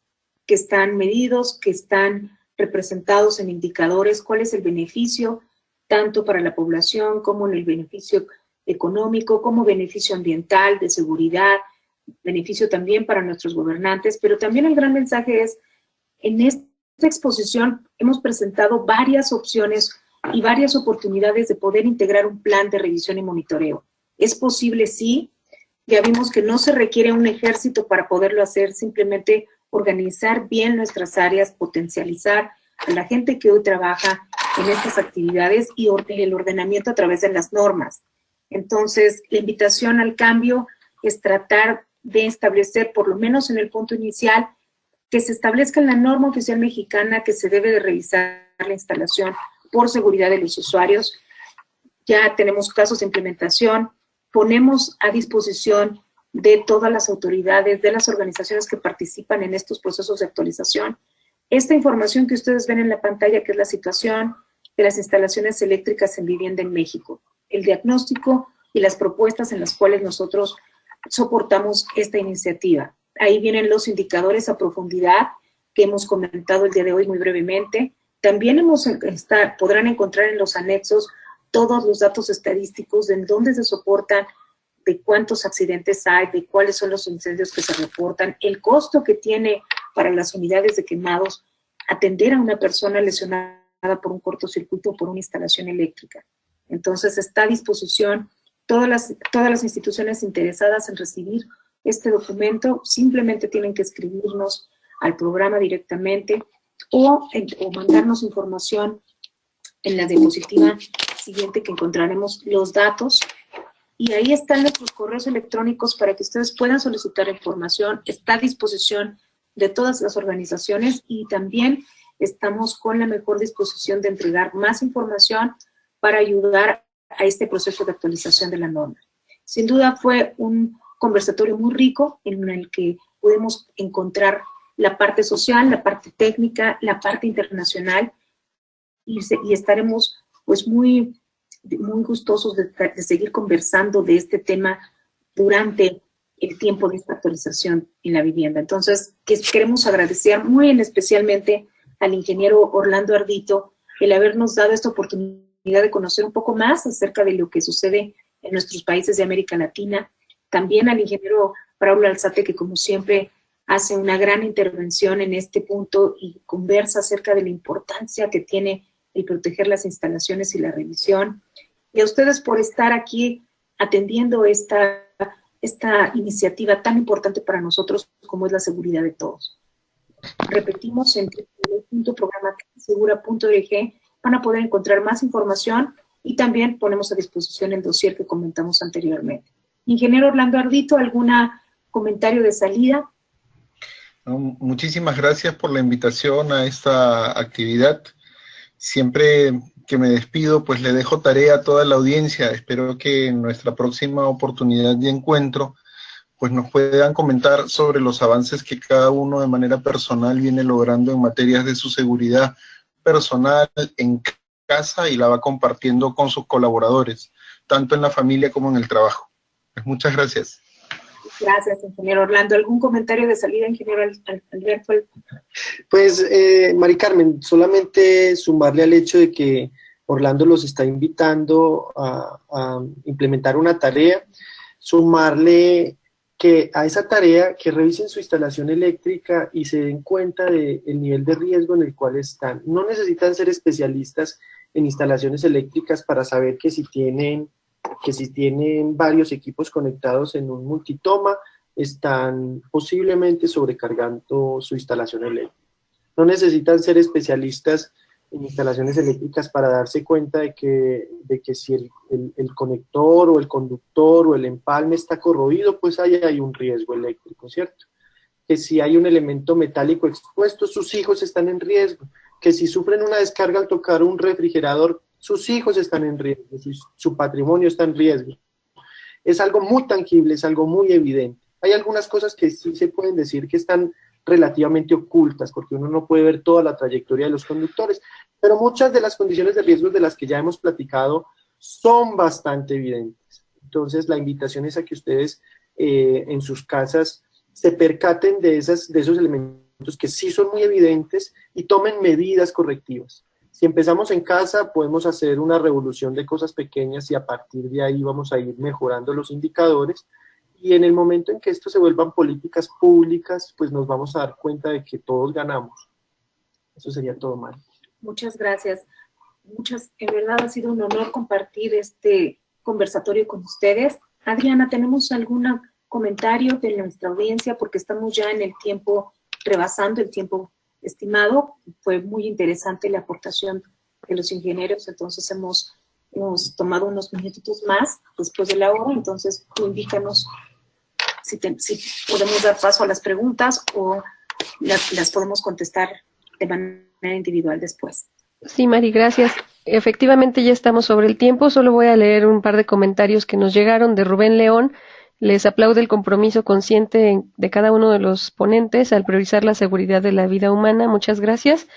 que están medidos, que están representados en indicadores, cuál es el beneficio tanto para la población como en el beneficio económico, como beneficio ambiental, de seguridad, beneficio también para nuestros gobernantes, pero también el gran mensaje es, en esta exposición hemos presentado varias opciones y varias oportunidades de poder integrar un plan de revisión y monitoreo. ¿Es posible? Sí. Ya vimos que no se requiere un ejército para poderlo hacer, simplemente organizar bien nuestras áreas, potencializar a la gente que hoy trabaja en estas actividades y el ordenamiento a través de las normas. Entonces, la invitación al cambio es tratar de establecer, por lo menos en el punto inicial, que se establezca en la norma oficial mexicana que se debe de revisar la instalación por seguridad de los usuarios. Ya tenemos casos de implementación, ponemos a disposición de todas las autoridades, de las organizaciones que participan en estos procesos de actualización. Esta información que ustedes ven en la pantalla, que es la situación de las instalaciones eléctricas en vivienda en México, el diagnóstico y las propuestas en las cuales nosotros soportamos esta iniciativa. Ahí vienen los indicadores a profundidad que hemos comentado el día de hoy muy brevemente. También podrán encontrar en los anexos todos los datos estadísticos de en dónde se soportan, de cuántos accidentes hay, de cuáles son los incendios que se reportan, el costo que tiene para las unidades de quemados atender a una persona lesionada por un cortocircuito o por una instalación eléctrica. Entonces está a disposición todas las instituciones interesadas en recibir este documento, simplemente tienen que escribirnos al programa directamente o mandarnos información en la diapositiva siguiente, que encontraremos los datos, y ahí están nuestros correos electrónicos para que ustedes puedan solicitar información. Está a disposición de todas las organizaciones y también estamos con la mejor disposición de entregar más información para ayudar a este proceso de actualización de la norma. Sin duda fue un conversatorio muy rico en el que pudimos encontrar la parte social, la parte técnica, la parte internacional, y estaremos pues muy gustosos de seguir conversando de este tema durante el tiempo de esta actualización en la vivienda. Entonces, queremos agradecer muy especialmente al ingeniero Orlando Ardito el habernos dado esta oportunidad de conocer un poco más acerca de lo que sucede en nuestros países de América Latina. También al ingeniero Braulio Alzate, que como siempre hace una gran intervención en este punto y conversa acerca de la importancia que tiene el proteger las instalaciones y la revisión. Y a ustedes por estar aquí atendiendo esta iniciativa tan importante para nosotros como es la seguridad de todos. Repetimos, en www.programategura.org van a poder encontrar más información y también ponemos a disposición el dossier que comentamos anteriormente. Ingeniero Orlando Ardito, ¿algún comentario de salida? Muchísimas gracias por la invitación a esta actividad. Siempre que me despido, pues le dejo tarea a toda la audiencia. Espero que en nuestra próxima oportunidad de encuentro, pues nos puedan comentar sobre los avances que cada uno de manera personal viene logrando en materias de su seguridad personal en casa y la va compartiendo con sus colaboradores, tanto en la familia como en el trabajo. Pues muchas gracias. Gracias, ingeniero Orlando. ¿Algún comentario de salida, ingeniero Alberto? Pues, Mari Carmen, solamente sumarle al hecho de que Orlando los está invitando a implementar una tarea, sumarle que a esa tarea que revisen su instalación eléctrica y se den cuenta del nivel de riesgo en el cual están. No necesitan ser especialistas en instalaciones eléctricas para saber que si tienen varios equipos conectados en un multitoma, están posiblemente sobrecargando su instalación eléctrica. No necesitan ser especialistas en instalaciones eléctricas para darse cuenta de que si el conector o el conductor o el empalme está corroído, pues ahí hay un riesgo eléctrico, ¿cierto? Que si hay un elemento metálico expuesto, sus hijos están en riesgo. Que si sufren una descarga al tocar un refrigerador, sus hijos están en riesgo, su patrimonio está en riesgo. Es algo muy tangible, es algo muy evidente. Hay algunas cosas que sí se pueden decir que están relativamente ocultas, porque uno no puede ver toda la trayectoria de los conductores, pero muchas de las condiciones de riesgo de las que ya hemos platicado son bastante evidentes. Entonces, la invitación es a que ustedes en sus casas se percaten de esos elementos que sí son muy evidentes y tomen medidas correctivas. Si empezamos en casa, podemos hacer una revolución de cosas pequeñas y a partir de ahí vamos a ir mejorando los indicadores. Y en el momento en que esto se vuelvan políticas públicas, pues nos vamos a dar cuenta de que todos ganamos. Eso sería todo, Mari. Muchas gracias. En verdad ha sido un honor compartir este conversatorio con ustedes. Adriana, ¿tenemos algún comentario de nuestra audiencia? Porque estamos ya en el tiempo, rebasando el tiempo estimado. Fue muy interesante la aportación de los ingenieros, entonces hemos tomado unos minutitos más después de la hora, entonces tú indícanos si podemos dar paso a las preguntas o las podemos contestar de manera individual después. Sí, Mari, gracias. Efectivamente ya estamos sobre el tiempo, solo voy a leer un par de comentarios que nos llegaron de Rubén León, Les aplaude el compromiso consciente de cada uno de los ponentes al priorizar la seguridad de la vida humana. Muchas gracias.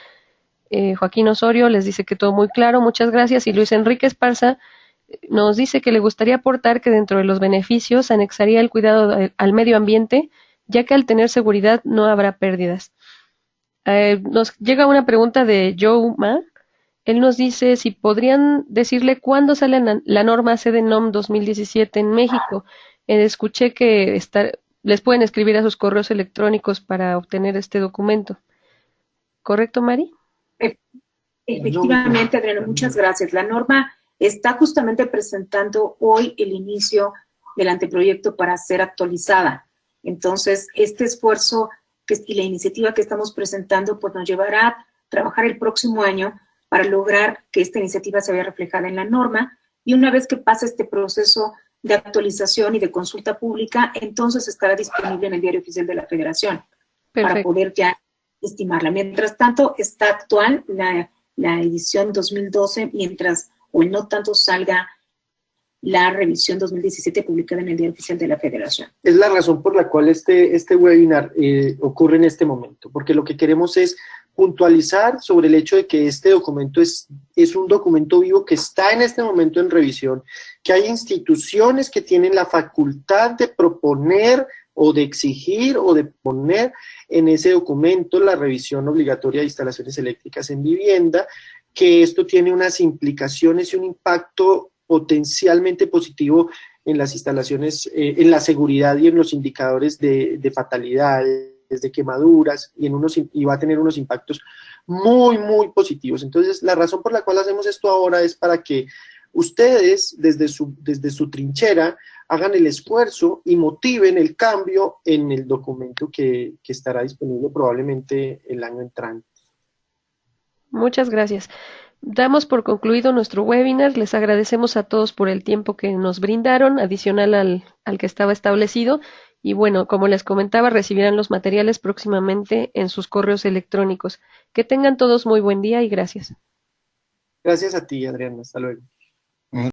Joaquín Osorio les dice que todo muy claro, muchas gracias. Y Luis Enrique Esparza nos dice que le gustaría aportar que dentro de los beneficios anexaría el cuidado al medio ambiente, ya que al tener seguridad no habrá pérdidas. Nos llega una pregunta de Joe Ma. Él nos dice si podrían decirle cuándo sale la norma CDNOM 2017 en México. Escuché que les pueden escribir a sus correos electrónicos para obtener este documento. ¿Correcto, Mari? Efectivamente, Adriana, muchas gracias. La norma está justamente presentando hoy el inicio del anteproyecto para ser actualizada. Entonces, este esfuerzo y la iniciativa que estamos presentando pues nos llevará a trabajar el próximo año para lograr que esta iniciativa se vea reflejada en la norma, y una vez que pase este proceso de actualización y de consulta pública, entonces estará disponible en el Diario Oficial de la Federación. Perfecto. Para poder ya estimarla. Mientras tanto, está actual la edición 2012, mientras o no tanto salga la revisión 2017 publicada en el Diario Oficial de la Federación. Es la razón por la cual este webinar ocurre en este momento, porque lo que queremos es puntualizar sobre el hecho de que este documento es un documento vivo que está en este momento en revisión, que hay instituciones que tienen la facultad de proponer o de exigir o de poner en ese documento la revisión obligatoria de instalaciones eléctricas en vivienda, que esto tiene unas implicaciones y un impacto potencialmente positivo en las instalaciones, en la seguridad y en los indicadores de fatalidades, de quemaduras, y va a tener unos impactos muy, muy positivos. Entonces, la razón por la cual hacemos esto ahora es para que ustedes, desde su trinchera, hagan el esfuerzo y motiven el cambio en el documento que estará disponible probablemente el año entrante. Muchas gracias. Damos por concluido nuestro webinar. Les agradecemos a todos por el tiempo que nos brindaron, adicional al que estaba establecido. Y bueno, como les comentaba, recibirán los materiales próximamente en sus correos electrónicos. Que tengan todos muy buen día y gracias. Gracias a ti, Adriana. Hasta luego.